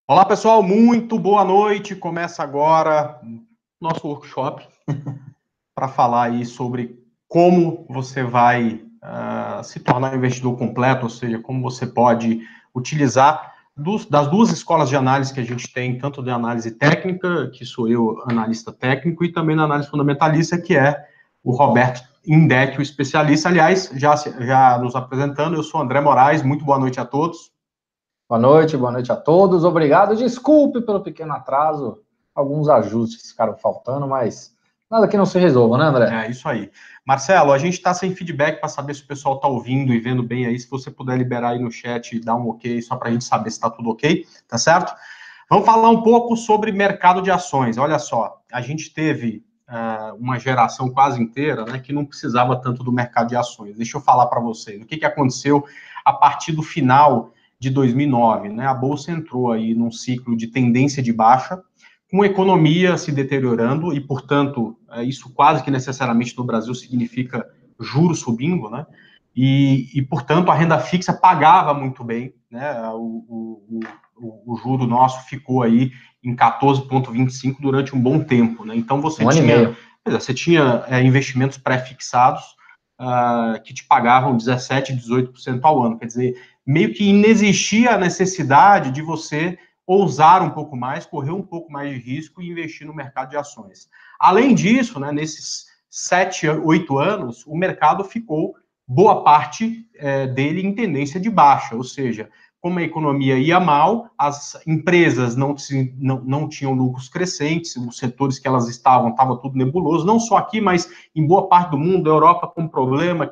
Olá, pessoal, muito boa noite. Começa agora nosso workshop para falar aí sobre como você vai se tornar um investidor completo, ou seja, como você pode utilizar das duas escolas de análise que a gente tem, tanto de análise técnica, que sou eu, analista técnico, e também na análise fundamentalista, que é o Roberto Indec, o especialista. Aliás, já nos apresentando, eu sou André Moraes, muito boa noite a todos. Boa noite a todos, obrigado. Desculpe pelo pequeno atraso, alguns ajustes ficaram faltando, mas nada que não se resolva, né, André? É isso aí. Marcelo, a gente está sem feedback para saber se o pessoal está ouvindo e vendo bem aí. Se você puder liberar aí no chat e dar um ok, só para a gente saber se está tudo ok, tá certo? Vamos falar um pouco sobre mercado de ações. Olha só, a gente teve uma geração quase inteira, né, que não precisava tanto do mercado de ações. Deixa eu falar para vocês o que aconteceu a partir do final de 2009, né? A bolsa entrou aí num ciclo de tendência de baixa, com a economia se deteriorando e, portanto, isso quase que necessariamente no Brasil significa juros subindo, né? Portanto, a renda fixa pagava muito bem, né? O juro nosso ficou aí em 14,25 durante um bom tempo, né? Então, você tinha investimentos pré-fixados que te pagavam 17%, 18% ao ano. Quer dizer, meio que inexistia a necessidade de você ousar um pouco mais, correr um pouco mais de risco e investir no mercado de ações. Além disso, né, nesses 7, 8 anos, o mercado ficou, boa parte dele, em tendência de baixa, ou seja, como a economia ia mal, as empresas não tinham lucros crescentes, os setores que elas estava tudo nebuloso, não só aqui, mas em boa parte do mundo, a Europa com problema,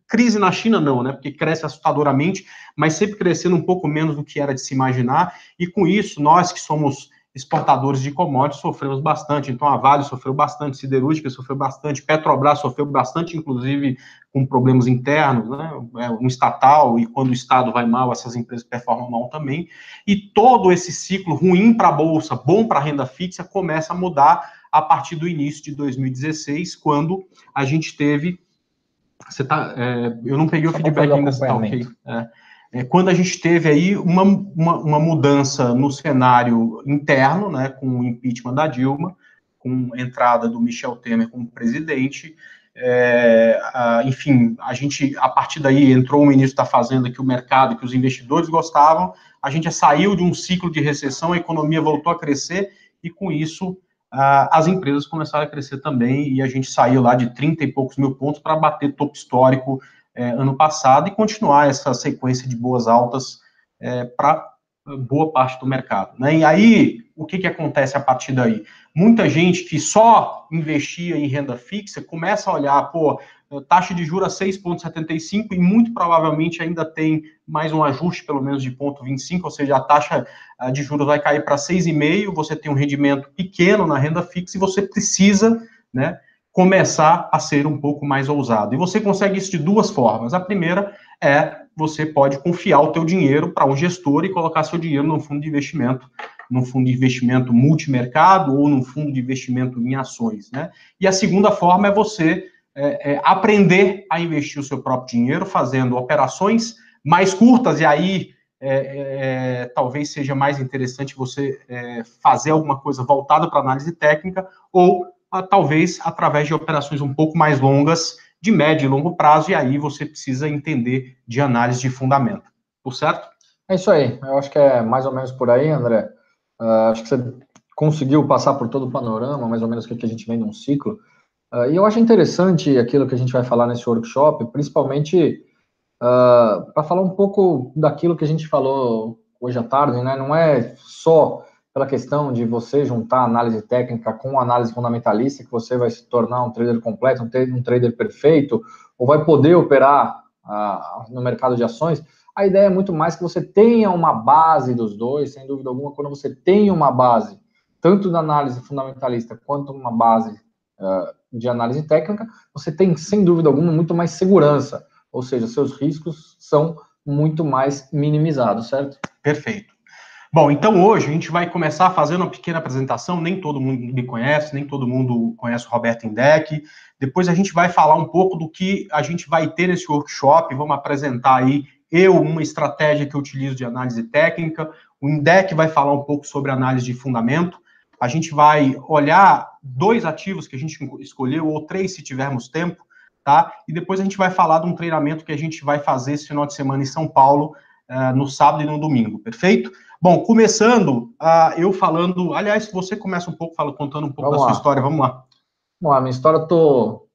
crise na China não, né, porque cresce assustadoramente, mas sempre crescendo um pouco menos do que era de se imaginar, e com isso, nós que somos exportadores de commodities sofremos bastante. Então, a Vale sofreu bastante, Siderúrgica sofreu bastante, Petrobras sofreu bastante, inclusive com problemas internos, né? Um estatal, e quando o Estado vai mal, essas empresas performam mal também. E todo esse ciclo ruim para a Bolsa, bom para a renda fixa, começa a mudar a partir do início de 2016, quando a gente teve... eu não peguei o feedback ainda, se está ok. Quando a gente teve aí uma mudança no cenário interno, né, com o impeachment da Dilma, com a entrada do Michel Temer como presidente, enfim, a gente, a partir daí, entrou o ministro da Fazenda que o mercado, que os investidores gostavam, a gente saiu de um ciclo de recessão, a economia voltou a crescer, e com isso, as empresas começaram a crescer também, e a gente saiu lá de 30 e poucos mil pontos para bater topo histórico ano passado, e continuar essa sequência de boas altas para boa parte do mercado, né? E aí, o que acontece a partir daí? Muita gente que só investia em renda fixa começa a olhar, pô, taxa de juros a 6,75 e muito provavelmente ainda tem mais um ajuste, pelo menos de 0,25, ou seja, a taxa de juros vai cair para 6,5, você tem um rendimento pequeno na renda fixa e você precisa, né, começar a ser um pouco mais ousado. E você consegue isso de duas formas. A primeira é você pode confiar o teu dinheiro para um gestor e colocar seu dinheiro num fundo de investimento multimercado ou num fundo de investimento em ações, né? E a segunda forma é você aprender a investir o seu próprio dinheiro fazendo operações mais curtas, e aí talvez seja mais interessante você fazer alguma coisa voltada para análise técnica, ou talvez através de operações um pouco mais longas, de médio e longo prazo, e aí você precisa entender de análise de fundamento. Por certo? É isso aí, eu acho que é mais ou menos por aí, André. Acho que você conseguiu passar por todo o panorama, mais ou menos o que a gente vem num ciclo. E eu acho interessante aquilo que a gente vai falar nesse workshop, principalmente para falar um pouco daquilo que a gente falou hoje à tarde, né? Não é só pela questão de você juntar análise técnica com análise fundamentalista que você vai se tornar um trader completo, um trader perfeito, ou vai poder operar no mercado de ações. A ideia é muito mais que você tenha uma base dos dois, sem dúvida alguma. Quando você tem uma base, tanto da análise fundamentalista quanto uma base de análise técnica, você tem, sem dúvida alguma, muito mais segurança, ou seja, seus riscos são muito mais minimizados, certo? Perfeito. Bom, então hoje a gente vai começar fazendo uma pequena apresentação, nem todo mundo me conhece, nem todo mundo conhece o Roberto Indec. Depois a gente vai falar um pouco do que a gente vai ter nesse workshop, vamos apresentar aí uma estratégia que eu utilizo de análise técnica, O Indec vai falar um pouco sobre análise de fundamento. A gente vai olhar 2 ativos que a gente escolheu, ou 3 se tivermos tempo, tá? E depois a gente vai falar de um treinamento que a gente vai fazer esse final de semana em São Paulo, no sábado e no domingo, perfeito? Bom, começando, eu falando... Aliás, você começa um pouco, contando um pouco da sua história, vamos lá. Bom, a minha história, eu tô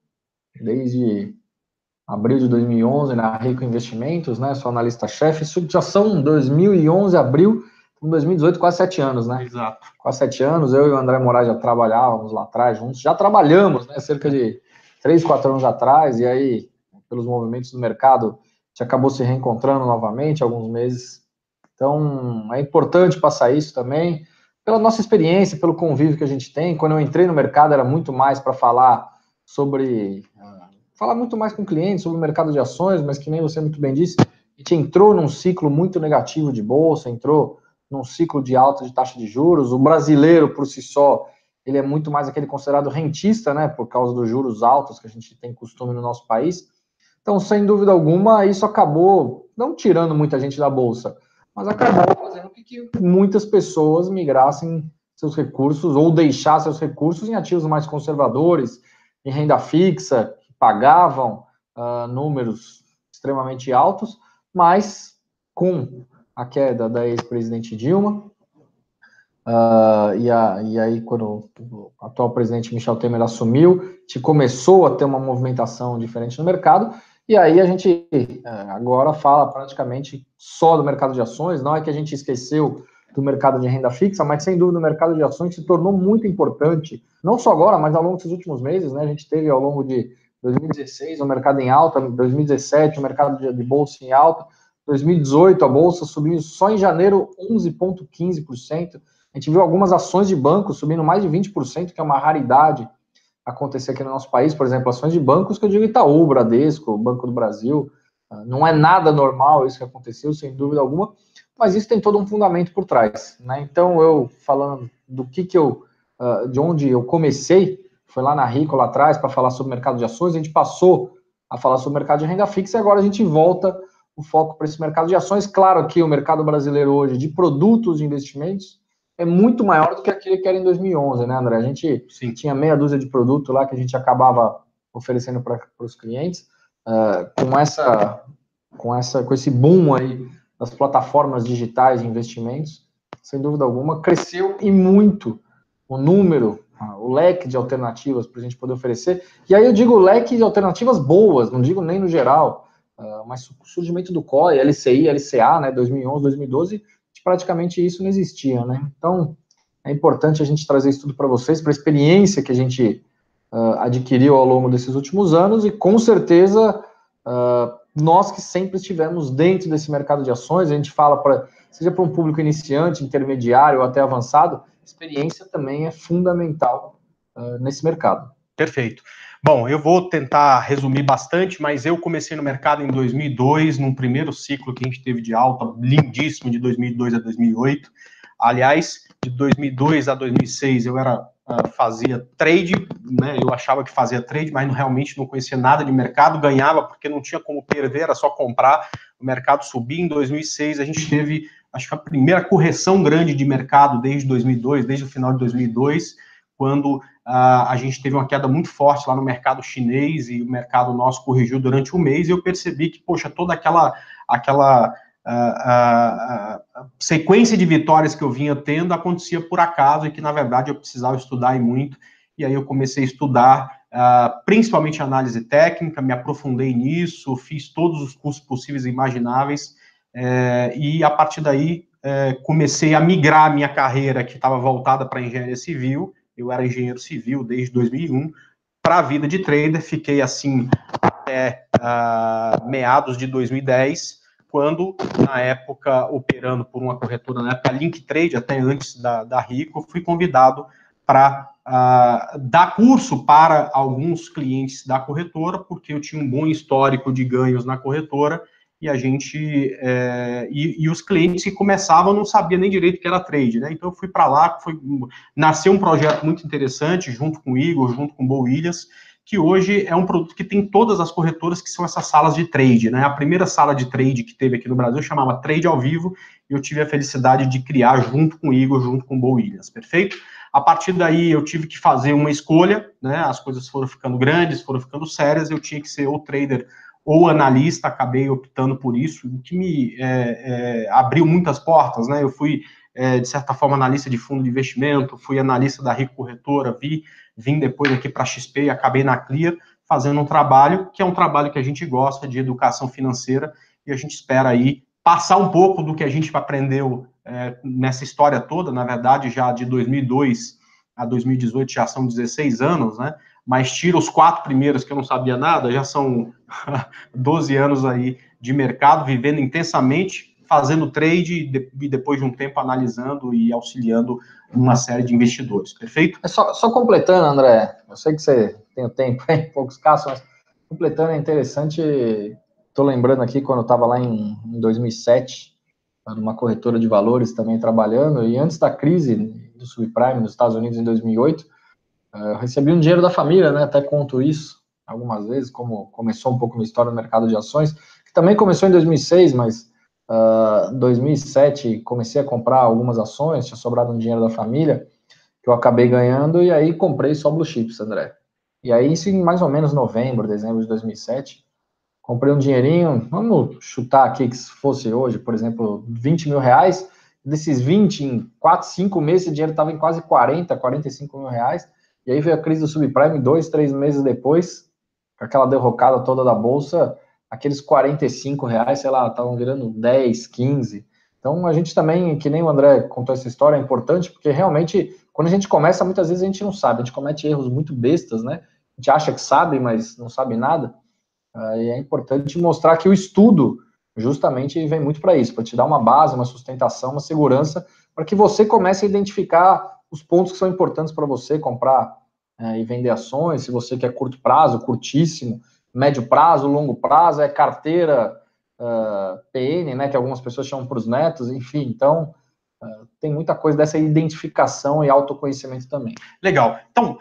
desde abril de 2011 na Rico Investimentos, né? Sou analista-chefe. Isso já são 2011, abril, 2018, quase 7 anos, né? Exato. Quase 7 anos. Eu e o André Moraes já trabalhávamos lá atrás juntos. Já trabalhamos, né? Cerca de 3, 4 anos atrás. E aí, pelos movimentos do mercado, a gente acabou se reencontrando novamente há alguns meses. Então, é importante passar isso também. Pela nossa experiência, pelo convívio que a gente tem. Quando eu entrei no mercado, era muito mais para falar sobre... falar muito mais com clientes sobre o mercado de ações, mas que nem você muito bem disse, a gente entrou num ciclo muito negativo de bolsa, entrou num ciclo de alta de taxa de juros. O brasileiro, por si só, ele é muito mais aquele considerado rentista, né, por causa dos juros altos que a gente tem costume no nosso país. Então, sem dúvida alguma, isso acabou não tirando muita gente da bolsa, mas acabou fazendo com que muitas pessoas migrassem seus recursos ou deixassem seus recursos em ativos mais conservadores, em renda fixa, pagavam números extremamente altos, mas com a queda da ex-presidente Dilma, e aí quando o atual presidente Michel Temer assumiu, a gente começou a ter uma movimentação diferente no mercado, e aí a gente agora fala praticamente só do mercado de ações. Não é que a gente esqueceu do mercado de renda fixa, mas sem dúvida o mercado de ações se tornou muito importante, não só agora, mas ao longo dos últimos meses, né? A gente teve ao longo de 2016 o mercado em alta, 2017 o mercado de bolsa em alta, 2018 a bolsa subiu só em janeiro 11,15%. A gente viu algumas ações de bancos subindo mais de 20%, que é uma raridade acontecer aqui no nosso país. Por exemplo, ações de bancos que eu digo Itaú, Bradesco, Banco do Brasil. Não é nada normal isso que aconteceu, sem dúvida alguma, mas isso tem todo um fundamento por trás, né? Então, eu falando do que eu, de onde eu comecei, foi lá na Rico, lá atrás, para falar sobre o mercado de ações. A gente passou a falar sobre o mercado de renda fixa e agora a gente volta o foco para esse mercado de ações. Claro que o mercado brasileiro hoje de produtos de investimentos é muito maior do que aquele que era em 2011, né, André? A gente tinha meia dúzia de produto lá que a gente acabava oferecendo para os clientes. Com esse boom aí das plataformas digitais de investimentos, sem dúvida alguma, cresceu e muito o número, o leque de alternativas para a gente poder oferecer. E aí eu digo leque de alternativas boas, não digo nem no geral, mas o surgimento do COI, LCI, LCA, né, 2011, 2012, praticamente isso não existia, né? Então, é importante a gente trazer isso tudo para vocês, para a experiência que a gente adquiriu ao longo desses últimos anos, e com certeza nós que sempre estivemos dentro desse mercado de ações, a gente fala, seja para um público iniciante, intermediário ou até avançado, experiência também é fundamental nesse mercado. Perfeito. Bom, eu vou tentar resumir bastante, mas eu comecei no mercado em 2002, num primeiro ciclo que a gente teve de alta, lindíssimo, de 2002 a 2008. Aliás, de 2002 a 2006 eu fazia trade, né? Eu achava que fazia trade, mas realmente não conhecia nada de mercado, ganhava porque não tinha como perder, era só comprar. O mercado subia. Em 2006 a gente teve, acho que a primeira correção grande de mercado desde 2002, desde o final de 2002, quando a gente teve uma queda muito forte lá no mercado chinês e o mercado nosso corrigiu durante um mês, e eu percebi que, poxa, toda aquela sequência de vitórias que eu vinha tendo acontecia por acaso, e que, na verdade, eu precisava estudar e muito. E aí eu comecei a estudar, principalmente análise técnica, me aprofundei nisso, fiz todos os cursos possíveis e imagináveis, e a partir daí comecei a migrar a minha carreira, que estava voltada para engenharia civil. Eu era engenheiro civil desde 2001, para a vida de trader. Fiquei assim até meados de 2010, quando, na época, operando por uma corretora, na época Linktrade, até antes da Rico, fui convidado para dar curso para alguns clientes da corretora, porque eu tinha um bom histórico de ganhos na corretora, e a gente, e os clientes que começavam não sabiam nem direito o que era trade, né? Então eu fui para lá, nasceu um projeto muito interessante, junto com o Igor, junto com o Bo Williams, que hoje é um produto que tem todas as corretoras, que são essas salas de trade, né? A primeira sala de trade que teve aqui no Brasil chamava Trade ao Vivo, e eu tive a felicidade de criar junto com o Igor, junto com o Bo Williams, perfeito? A partir daí eu tive que fazer uma escolha, né? As coisas foram ficando grandes, foram ficando sérias, eu tinha que ser ou trader ou analista, acabei optando por isso, o que me abriu muitas portas, né? Eu fui, de certa forma, analista de fundo de investimento, fui analista da Rico Corretora, vim depois aqui para a XP e acabei na Clear, fazendo um trabalho que é um trabalho que a gente gosta, de educação financeira, e a gente espera aí passar um pouco do que a gente aprendeu nessa história toda, na verdade, já de 2002 a 2018 já são 16 anos, né? Mas tira os 4 primeiros que eu não sabia nada, já são 12 anos aí de mercado, vivendo intensamente, fazendo trade e depois de um tempo analisando e auxiliando uma série de investidores, perfeito? Só completando, André, eu sei que você tem o tempo em poucos casos, mas completando é interessante, estou lembrando aqui quando eu estava lá em 2007, numa corretora de valores também trabalhando, e antes da crise do subprime nos Estados Unidos em 2008, eu recebi um dinheiro da família, né? Até conto isso algumas vezes, como começou um pouco minha história no mercado de ações, que também começou em 2006, mas em 2007 comecei a comprar algumas ações, tinha sobrado um dinheiro da família, que eu acabei ganhando, e aí comprei só Blue Chips, André. E aí, isso em mais ou menos novembro, dezembro de 2007, comprei um dinheirinho, vamos chutar aqui que se fosse hoje, por exemplo, 20 mil reais, desses 20, em 4, 5 meses, esse dinheiro estava em quase 40, 45 mil reais, e aí veio a crise do subprime 2, 3 meses depois, com aquela derrocada toda da bolsa, aqueles 45 reais, sei lá, estavam virando 10, 15. Então a gente também, que nem o André contou essa história, é importante, porque realmente, quando a gente começa, muitas vezes a gente não sabe, a gente comete erros muito bestas, né? A gente acha que sabe, mas não sabe nada. E é importante mostrar que o estudo justamente vem muito para isso, para te dar uma base, uma sustentação, uma segurança, para que você comece a identificar os pontos que são importantes para você comprar e vender ações, se você quer curto prazo, curtíssimo, médio prazo, longo prazo, é carteira PN, né, que algumas pessoas chamam para os netos, enfim, então tem muita coisa dessa identificação e autoconhecimento também. Legal. Então,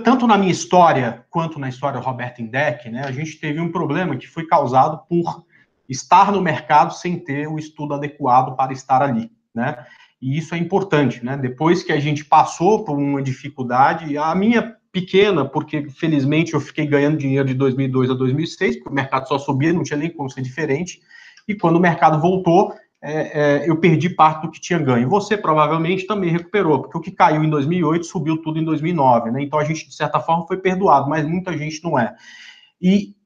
tanto na minha história quanto na história do Roberto Indec, né, a gente teve um problema que foi causado por estar no mercado sem ter o estudo adequado para estar ali, né? E isso é importante, né? Depois que a gente passou por uma dificuldade, a minha pequena, porque felizmente eu fiquei ganhando dinheiro de 2002 a 2006, porque o mercado só subia, não tinha nem como ser diferente, e quando o mercado voltou, eu perdi parte do que tinha ganho. Você provavelmente também recuperou, porque o que caiu em 2008 subiu tudo em 2009, né? Então a gente, de certa forma, foi perdoado, mas muita gente não é. E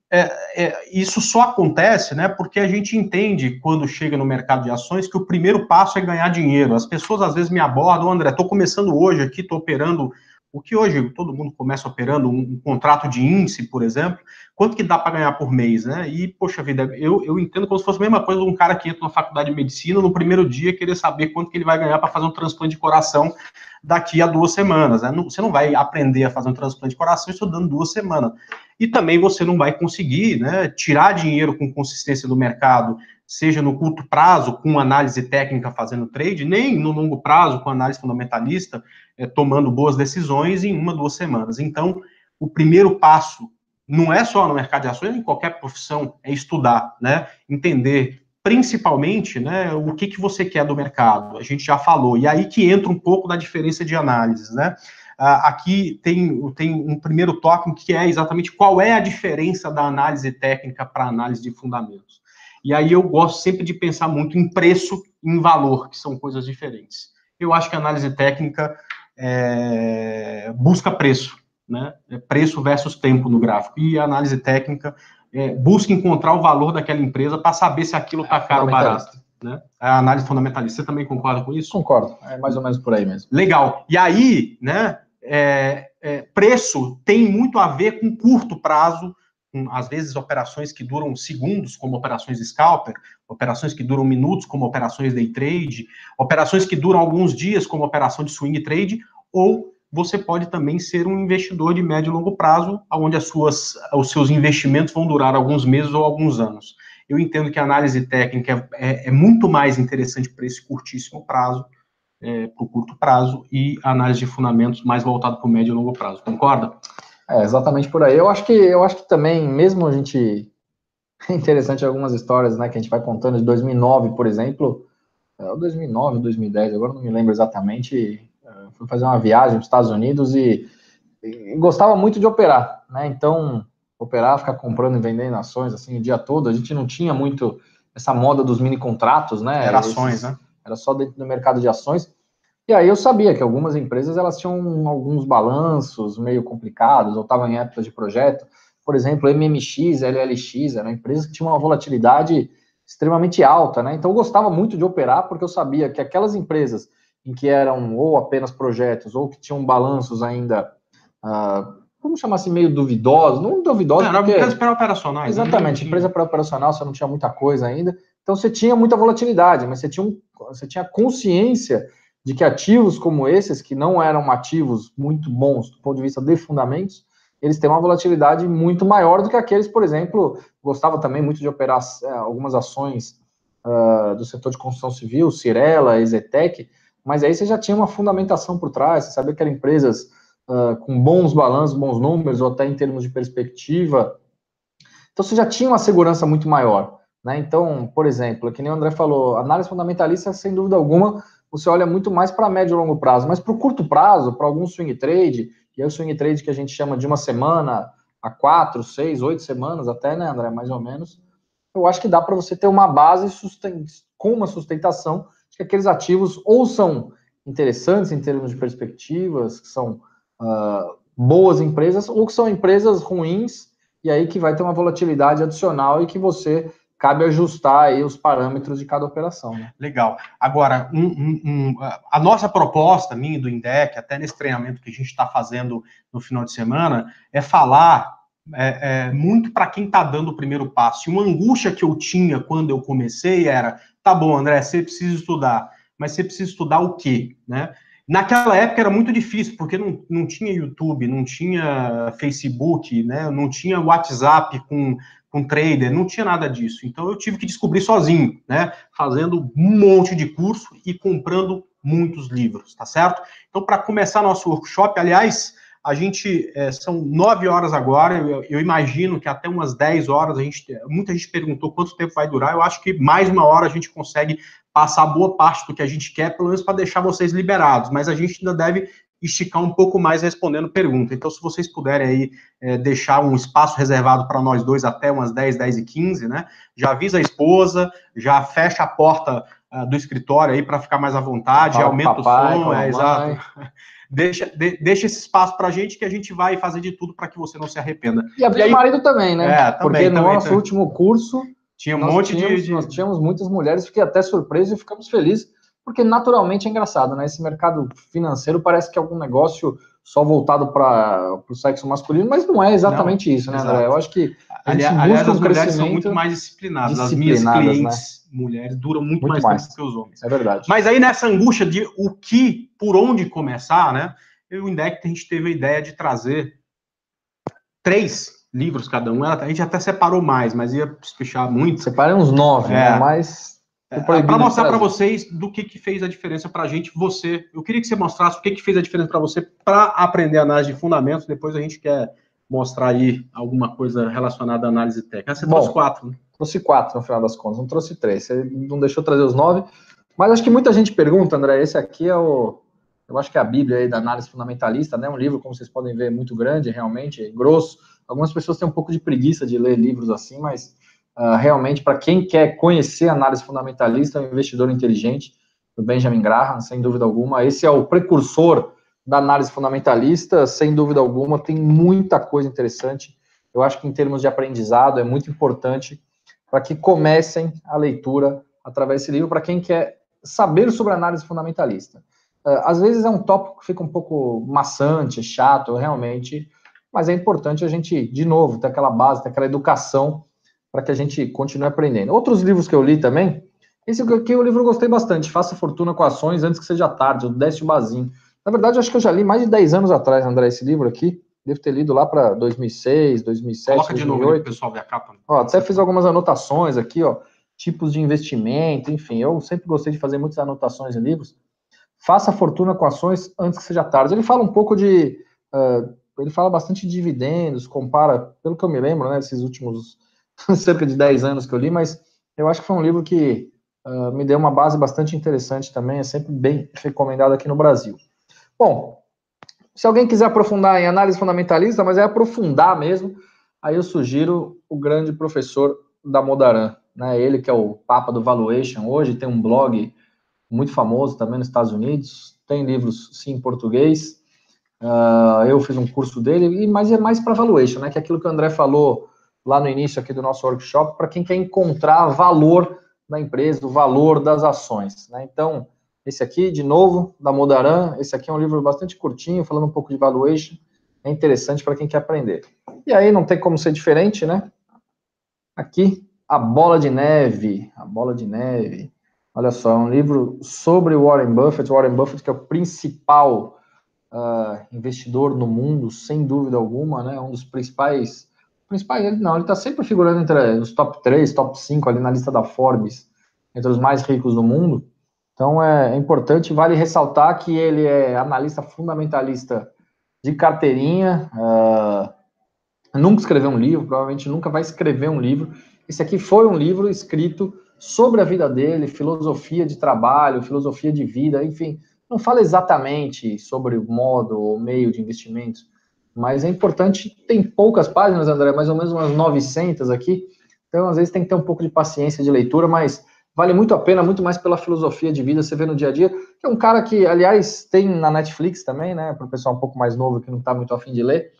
isso só acontece, né, porque a gente entende, quando chega no mercado de ações, que o primeiro passo é ganhar dinheiro. As pessoas às vezes me abordam, André, estou começando hoje aqui, estou operando o que hoje todo mundo começa operando, um contrato de índice, por exemplo, quanto que dá para ganhar por mês, né? E, poxa vida, eu entendo como se fosse a mesma coisa de um cara que entra na faculdade de medicina, no primeiro dia, querer saber quanto que ele vai ganhar para fazer um transplante de coração daqui a 2 semanas, né? Você não vai aprender a fazer um transplante de coração estudando 2 semanas. E também você não vai conseguir, né, tirar dinheiro com consistência do mercado, seja no curto prazo, com análise técnica fazendo trade, nem no longo prazo, com análise fundamentalista, tomando boas decisões em 1, 2 semanas. Então, o primeiro passo, não é só no mercado de ações, em qualquer profissão, é estudar, né, entender principalmente, né, o que você quer do mercado, a gente já falou, e aí que entra um pouco da diferença de análise, né. Aqui tem um primeiro tópico que é exatamente qual é a diferença da análise técnica para a análise de fundamentos. E aí eu gosto sempre de pensar muito em preço e em valor, que são coisas diferentes. Eu acho que a análise técnica busca preço, né? Preço versus tempo no gráfico. E a análise técnica busca encontrar o valor daquela empresa para saber se aquilo está caro ou barato. Né? A análise fundamentalista. Você também concorda com isso? Concordo, é mais ou menos por aí mesmo. Legal. E aí, né, preço tem muito a ver com curto prazo, com, às vezes, operações que duram segundos, como operações scalper, operações que duram minutos, como operações day trade, operações que duram alguns dias, como operação de swing trade, ou você pode também ser um investidor de médio e longo prazo, onde os seus investimentos vão durar alguns meses ou alguns anos. Eu entendo que a análise técnica é muito mais interessante para esse curtíssimo prazo, para o curto prazo, e a análise de fundamentos mais voltada para o médio e longo prazo. Concorda? É exatamente por aí. Eu acho que também, mesmo a gente... É interessante algumas histórias, né, que a gente vai contando de 2009, por exemplo, 2009, 2010, agora não me lembro exatamente, fui fazer uma viagem para os Estados Unidos e gostava muito de operar, né, então, operar, ficar comprando e vendendo ações, assim, o dia todo, a gente não tinha muito essa moda dos mini contratos, né, Era ações, né? era só dentro do mercado de ações, e aí eu sabia que algumas empresas elas tinham alguns balanços meio complicados, ou estavam em épocas de projeto. Por exemplo, MMX, LLX, eram empresas que tinham uma volatilidade extremamente alta, né? Então eu gostava muito de operar porque eu sabia que aquelas empresas em que eram ou apenas projetos ou que tinham balanços ainda, vamos chamar assim, meio duvidosos, não duvidosos Eram porque... empresas pré-operacionais, né? Nem Exatamente, tinha. empresa pré-operacional, você não tinha muita coisa ainda, então você tinha muita volatilidade, mas você tinha consciência de que ativos como esses, que não eram ativos muito bons do ponto de vista de fundamentos, eles têm uma volatilidade muito maior do que aqueles, por exemplo, gostava também muito de operar algumas ações do setor de construção civil, Cirela, Ezetec, mas aí você já tinha uma fundamentação por trás, você sabia que eram empresas com bons balanços, bons números, ou até em termos de perspectiva. Então você já tinha uma segurança muito maior, né? Então, por exemplo, que nem o André falou, análise fundamentalista, sem dúvida alguma, você olha muito mais para médio e longo prazo, mas para o curto prazo, para algum swing trade, e é o swing trade que a gente chama de uma semana a 4, 6, 8 semanas até, né, André, mais ou menos, eu acho que dá para você ter uma base com uma sustentação de que aqueles ativos ou são interessantes em termos de perspectivas, que são boas empresas, ou que são empresas ruins, e aí que vai ter uma volatilidade adicional e que você cabe ajustar aí os parâmetros de cada operação, né? Legal. Agora, a nossa proposta, minha e do Indec, até nesse treinamento que a gente está fazendo no final de semana, é falar muito para quem está dando o primeiro passo. E uma angústia que eu tinha quando eu comecei era, tá bom, André, você precisa estudar, mas você precisa estudar o quê, né? Naquela época era muito difícil, porque não tinha YouTube, não tinha Facebook, né? Não tinha WhatsApp com trader, não tinha nada disso. Então eu tive que descobrir sozinho, né? Fazendo um monte de curso e comprando muitos livros, tá certo? Então, para começar nosso workshop, aliás, a gente, são 9 horas agora, eu imagino que até umas 10 horas, muita gente perguntou quanto tempo vai durar, eu acho que mais uma hora a gente consegue passar boa parte do que a gente quer, pelo menos para deixar vocês liberados, mas a gente ainda deve esticar um pouco mais respondendo pergunta. Então, se vocês puderem aí deixar um espaço reservado para nós dois até umas 10, 10 e 15, né? Já avisa a esposa, já fecha a porta do escritório aí para ficar mais à vontade, aumenta o som, exato. Deixa esse espaço para a gente que a gente vai fazer de tudo para que você não se arrependa. E abrir o marido também, né? Porque no nosso último curso tinha nós tínhamos muitas mulheres, fiquei até surpreso e ficamos felizes, porque naturalmente é engraçado, né? Esse mercado financeiro parece que é algum negócio só voltado para o sexo masculino, mas não é exatamente isso, né, André? Eu acho que a gente busca as mulheres são muito mais disciplinadas. As minhas clientes, né, mulheres, duram muito mais tempo que os homens. É verdade. Mas aí nessa angústia de por onde começar, né? Eu e o Indec, a gente teve a ideia de trazer 3 livros cada um. A gente até separou mais, mas ia espichar muito. Separei uns 9, né? Mas para mostrar para vocês do que fez a diferença para a gente. Eu queria que você mostrasse o que fez a diferença para você para aprender análise de fundamentos. Depois a gente quer mostrar aí alguma coisa relacionada à análise técnica. Você trouxe 4, né? Trouxe 4 no final das contas, não trouxe 3. Você não deixou trazer os 9. Mas acho que muita gente pergunta, André, esse aqui eu acho que é a Bíblia aí da análise fundamentalista, né? Um livro, como vocês podem ver, muito grande, realmente, grosso. Algumas pessoas têm um pouco de preguiça de ler livros assim, mas realmente, para quem quer conhecer a análise fundamentalista, é um investidor inteligente, do Benjamin Graham, sem dúvida alguma. Esse é o precursor da análise fundamentalista, sem dúvida alguma, tem muita coisa interessante. Eu acho que em termos de aprendizado é muito importante para que comecem a leitura através desse livro, para quem quer saber sobre análise fundamentalista. Às vezes é um tópico que fica um pouco maçante, chato, realmente, mas é importante a gente, de novo, ter aquela base, ter aquela educação para que a gente continue aprendendo. Outros livros que eu li também, esse aqui é um livro que eu gostei bastante, Faça Fortuna com Ações Antes que Seja Tarde, do Décio Bazin. Na verdade, eu acho que eu já li mais de 10 anos atrás, André, esse livro aqui. Devo ter lido lá para 2006, 2007, Coloca 2008. de novo ali pro pessoal ver a capa. Ó, até fiz algumas anotações aqui, ó, tipos de investimento, enfim, eu sempre gostei de fazer muitas anotações em livros. Faça Fortuna com Ações Antes que Seja Tarde. Ele fala um pouco de ele fala bastante de dividendos, compara, pelo que eu me lembro, né, esses últimos cerca de 10 anos que eu li, mas eu acho que foi um livro que me deu uma base bastante interessante também, é sempre bem recomendado aqui no Brasil. Bom, se alguém quiser aprofundar em análise fundamentalista, mas é aprofundar mesmo, aí eu sugiro o grande professor Damodaran, né? Ele que é o papa do valuation hoje, tem um blog muito famoso também nos Estados Unidos, tem livros sim em português, eu fiz um curso dele, mas é mais para valuation, né? Que é aquilo que o André falou lá no início aqui do nosso workshop, para quem quer encontrar valor na empresa, o valor das ações, né? Então, esse aqui, de novo, Damodaran, esse aqui é um livro bastante curtinho, falando um pouco de valuation, é interessante para quem quer aprender. E aí não tem como ser diferente, né? Aqui, A Bola de Neve, olha só, é um livro sobre o Warren Buffett que é o principal investidor no mundo, sem dúvida alguma, né? Um dos principais, ele está sempre figurando entre os top 3, top 5 ali na lista da Forbes, entre os mais ricos do mundo. Então é importante, vale ressaltar que ele é analista fundamentalista de carteirinha, nunca escreveu um livro, provavelmente nunca vai escrever um livro. Esse aqui foi um livro escrito sobre a vida dele, filosofia de trabalho, filosofia de vida, enfim, não fala exatamente sobre o modo ou meio de investimentos, mas é importante, tem poucas páginas, André, mais ou menos umas 900 aqui, então às vezes tem que ter um pouco de paciência de leitura, mas vale muito a pena, muito mais pela filosofia de vida, você vê no dia a dia, que é um cara que, aliás, tem na Netflix também, né, para o pessoal um pouco mais novo que não está muito afim de ler,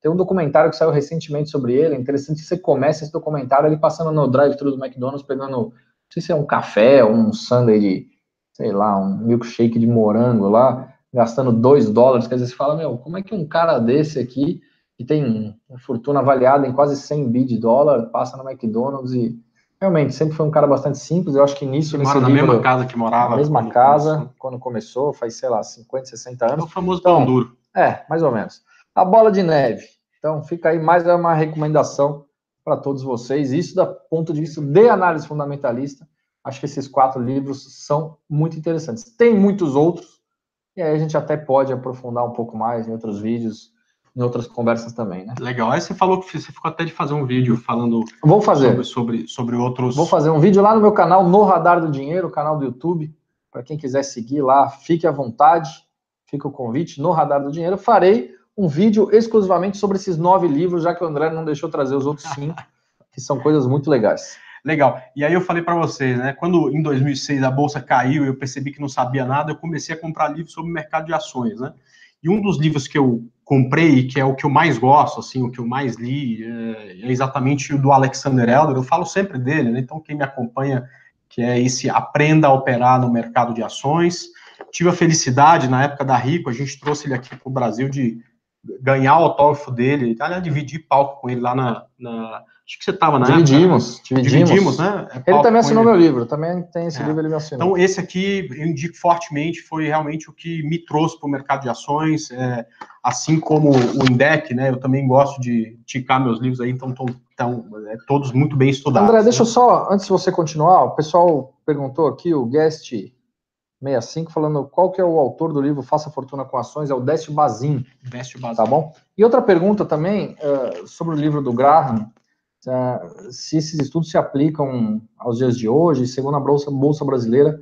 tem um documentário que saiu recentemente sobre ele, é interessante que você comece esse documentário, ele passando no drive-thru do McDonald's, pegando, não sei se é um café, um sundae de, sei lá, um milkshake de morango lá, gastando $2, quer dizer, você fala, meu, como é que um cara desse aqui, que tem uma fortuna avaliada em quase 100 bi de dólar, passa no McDonald's e realmente sempre foi um cara bastante simples, eu acho que nesse mora na livro, mesma casa que morava. na mesma casa, quando começou, faz, sei lá, 50, 60 anos. É o famoso pão duro. Mais ou menos. A Bola de Neve. Então, fica aí mais uma recomendação para todos vocês. Isso do ponto de vista de análise fundamentalista. Acho que esses 4 livros são muito interessantes. Tem muitos outros, e aí a gente até pode aprofundar um pouco mais em outros vídeos, em outras conversas também, né? Legal. Aí você falou que você ficou até de fazer um vídeo falando sobre outros... Vou fazer um vídeo lá no meu canal, No Radar do Dinheiro, canal do YouTube. Para quem quiser seguir lá, fique à vontade. Fica o convite, No Radar do Dinheiro. Farei um vídeo exclusivamente sobre esses 9 livros, já que o André não deixou trazer os outros 5, que são coisas muito legais. Legal. E aí eu falei para vocês, né? Quando em 2006 a bolsa caiu e eu percebi que não sabia nada, eu comecei a comprar livros sobre o mercado de ações, né? E um dos livros que eu comprei, que é o que eu mais gosto, assim, o que eu mais li, é exatamente o do Alexander Elder. Eu falo sempre dele, né? Então quem me acompanha, que é esse Aprenda a Operar no Mercado de Ações. Tive a felicidade, na época da Rico, a gente trouxe ele aqui para o Brasil de ganhar o autógrafo dele, dividir palco com ele lá acho que você estava na época. Dividimos, né? Ele também assinou meu livro, também tem esse livro, ele me assinou. Então, esse aqui, eu indico fortemente, foi realmente o que me trouxe para o mercado de ações, assim como o INDEC, né? Eu também gosto de ticar meus livros aí, então estão todos muito bem estudados. André, deixa eu só, antes de você continuar, o pessoal perguntou aqui, o Guest 65, falando qual que é o autor do livro Faça Fortuna com Ações, é o Décio Bazin. Tá bom? E outra pergunta também, sobre o livro do Graham, se esses estudos se aplicam aos dias de hoje, segundo a Bolsa Brasileira,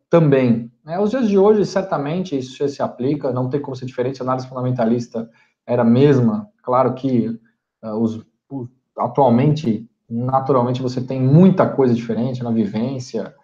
também. Aos dias de hoje, certamente, isso já se aplica, não tem como ser diferente, a análise fundamentalista era a mesma, claro que atualmente, naturalmente, você tem muita coisa diferente na vivência,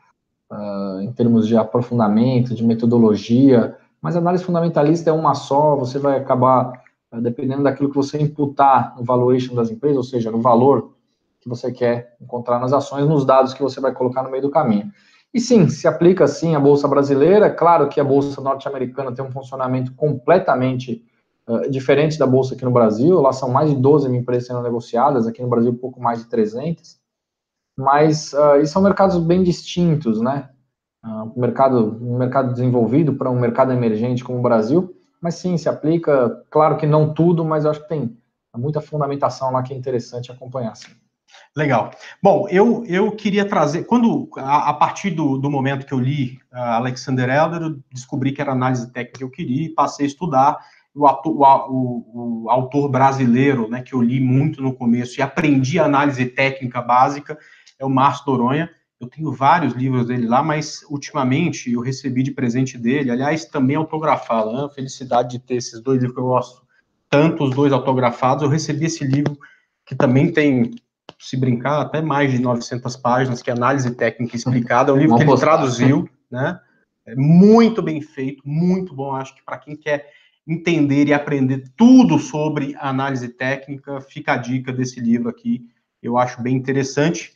em termos de aprofundamento, de metodologia, mas a análise fundamentalista é uma só, você vai acabar, dependendo daquilo que você imputar no valuation das empresas, ou seja, no valor que você quer encontrar nas ações, nos dados que você vai colocar no meio do caminho. E sim, se aplica sim à Bolsa Brasileira, claro que a Bolsa norte-americana tem um funcionamento completamente diferente da Bolsa aqui no Brasil, lá são mais de 12 mil empresas sendo negociadas, aqui no Brasil um pouco mais de 300, mas e são mercados bem distintos, né? Um mercado desenvolvido para um mercado emergente como o Brasil, mas sim, se aplica, claro que não tudo, mas eu acho que tem muita fundamentação lá que é interessante acompanhar, sim. Legal. Bom, eu queria trazer, a partir do momento que eu li Alexander Elder, eu descobri que era análise técnica que eu queria e passei a estudar, o autor brasileiro, né, que eu li muito no começo e aprendi análise técnica básica, é o Márcio Noronha. Eu tenho vários livros dele lá, mas ultimamente eu recebi de presente dele, aliás, também autografado, né? Felicidade de ter esses dois livros que eu gosto tanto, os dois autografados. Eu recebi esse livro, que também tem, se brincar, até mais de 900 páginas, que é Análise Técnica Explicada. É um livro que ele traduziu, né? É muito bem feito, muito bom. Acho que para quem quer entender e aprender tudo sobre análise técnica, fica a dica desse livro aqui. Eu acho bem interessante.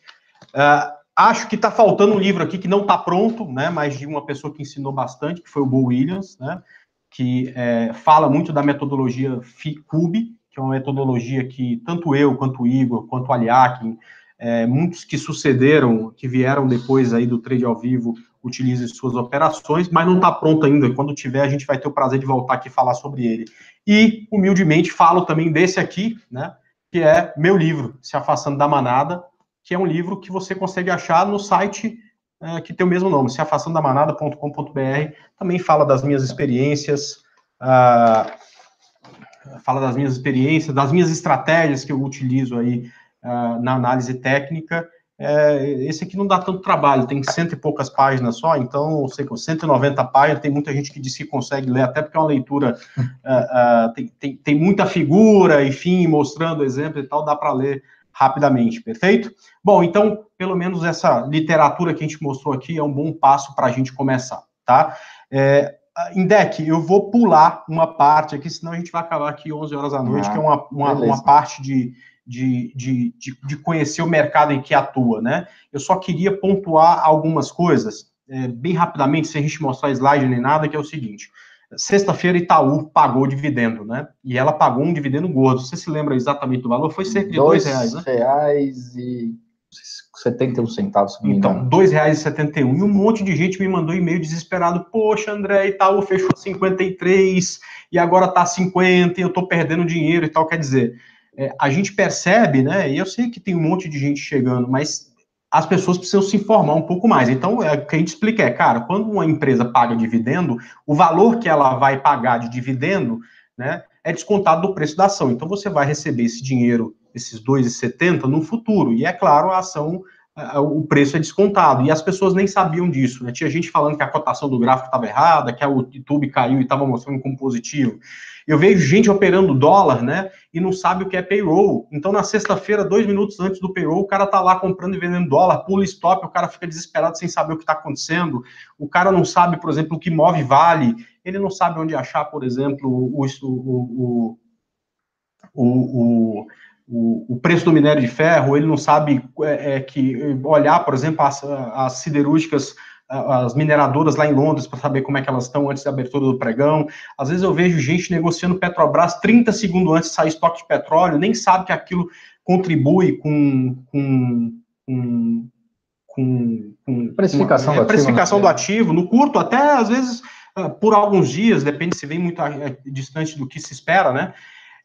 Acho que está faltando um livro aqui que não está pronto, né, mas de uma pessoa que ensinou bastante, que foi o Bo Williams, né, que fala muito da metodologia FICUB, que é uma metodologia que tanto eu, quanto o Igor, quanto o Aliakin, muitos que sucederam, que vieram depois aí do trade ao vivo, utilizam suas operações, mas não está pronto ainda. Quando tiver, a gente vai ter o prazer de voltar aqui e falar sobre ele. E, humildemente, falo também desse aqui, né, que é meu livro, Se Afastando da Manada, que é um livro que você consegue achar no site que tem o mesmo nome, seafastandodamanada.com.br. Também fala das minhas experiências, das minhas estratégias que eu utilizo aí na análise técnica. Esse aqui não dá tanto trabalho, tem 100 e poucas páginas só, então, sei que 190 páginas, tem muita gente que diz que consegue ler, até porque é uma leitura, tem muita figura, enfim, mostrando exemplo e tal, dá para ler rapidamente, perfeito? Bom, então, pelo menos essa literatura que a gente mostrou aqui é um bom passo para a gente começar, tá? Indec, eu vou pular uma parte aqui, senão a gente vai acabar aqui 11 horas da noite, que é uma parte de conhecer o mercado em que atua, né? Eu só queria pontuar algumas coisas, bem rapidamente, sem a gente mostrar slide nem nada, que é o seguinte: sexta-feira, Itaú pagou dividendo, né? E ela pagou um dividendo gordo. Você se lembra exatamente do valor? Foi cerca de R$2, né? R$2,71, se não me engano. Então, R$2,71. E um monte de gente me mandou e-mail desesperado. Poxa, André, Itaú fechou 53 e agora tá 50 e eu tô perdendo dinheiro e tal. Quer dizer, a gente percebe, né? E eu sei que tem um monte de gente chegando, mas as pessoas precisam se informar um pouco mais. Então, o que a gente explica cara, quando uma empresa paga dividendo, o valor que ela vai pagar de dividendo, né, é descontado do preço da ação. Então, você vai receber esse dinheiro, esses R$2,70, no futuro. E, é claro, a ação, o preço é descontado. E as pessoas nem sabiam disso, né? Tinha gente falando que a cotação do gráfico estava errada, que o YouTube caiu e estava mostrando como positivo. Eu vejo gente operando dólar, né, e não sabe o que é payroll. Então, na sexta-feira, 2 minutos antes do payroll, o cara tá lá comprando e vendendo dólar, pula stop, o cara fica desesperado sem saber o que está acontecendo. O cara não sabe, por exemplo, o que move Vale. Ele não sabe onde achar, por exemplo, o preço do minério de ferro. Ele não sabe olhar, por exemplo, as siderúrgicas, as mineradoras lá em Londres, para saber como é que elas estão antes da abertura do pregão. Às vezes eu vejo gente negociando Petrobras 30 segundos antes de sair estoque de petróleo, nem sabe que aquilo contribui com precificação do ativo, no curto, até às vezes por alguns dias, depende se vem muito distante do que se espera, né?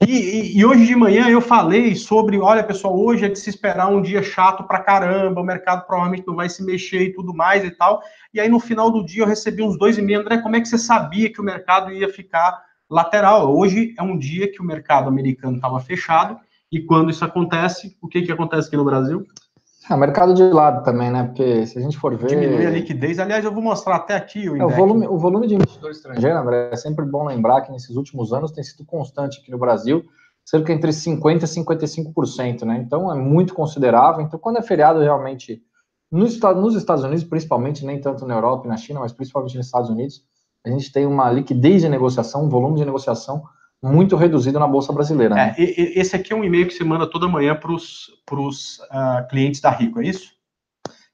E hoje de manhã eu falei sobre, olha, pessoal, hoje é de se esperar um dia chato pra caramba, o mercado provavelmente não vai se mexer e tudo mais e tal. E aí no final do dia eu recebi uns 2,5, André, como é que você sabia que o mercado ia ficar lateral? Hoje é um dia que o mercado americano estava fechado, e quando isso acontece, o que acontece aqui no Brasil? O mercado de lado também, né? Porque se a gente for ver... Diminui a liquidez. Aliás, eu vou mostrar até aqui o volume de investidor estrangeiro, André, é sempre bom lembrar que nesses últimos anos tem sido constante aqui no Brasil, cerca entre 50% e 55%, né? Então, é muito considerável. Então, quando é feriado, realmente, nos Estados Unidos, principalmente, nem tanto na Europa e na China, mas principalmente nos Estados Unidos, a gente tem uma liquidez de negociação, um volume de negociação muito reduzido na Bolsa Brasileira. Né? Esse aqui é um e-mail que você manda toda manhã para os clientes da Rico, é isso?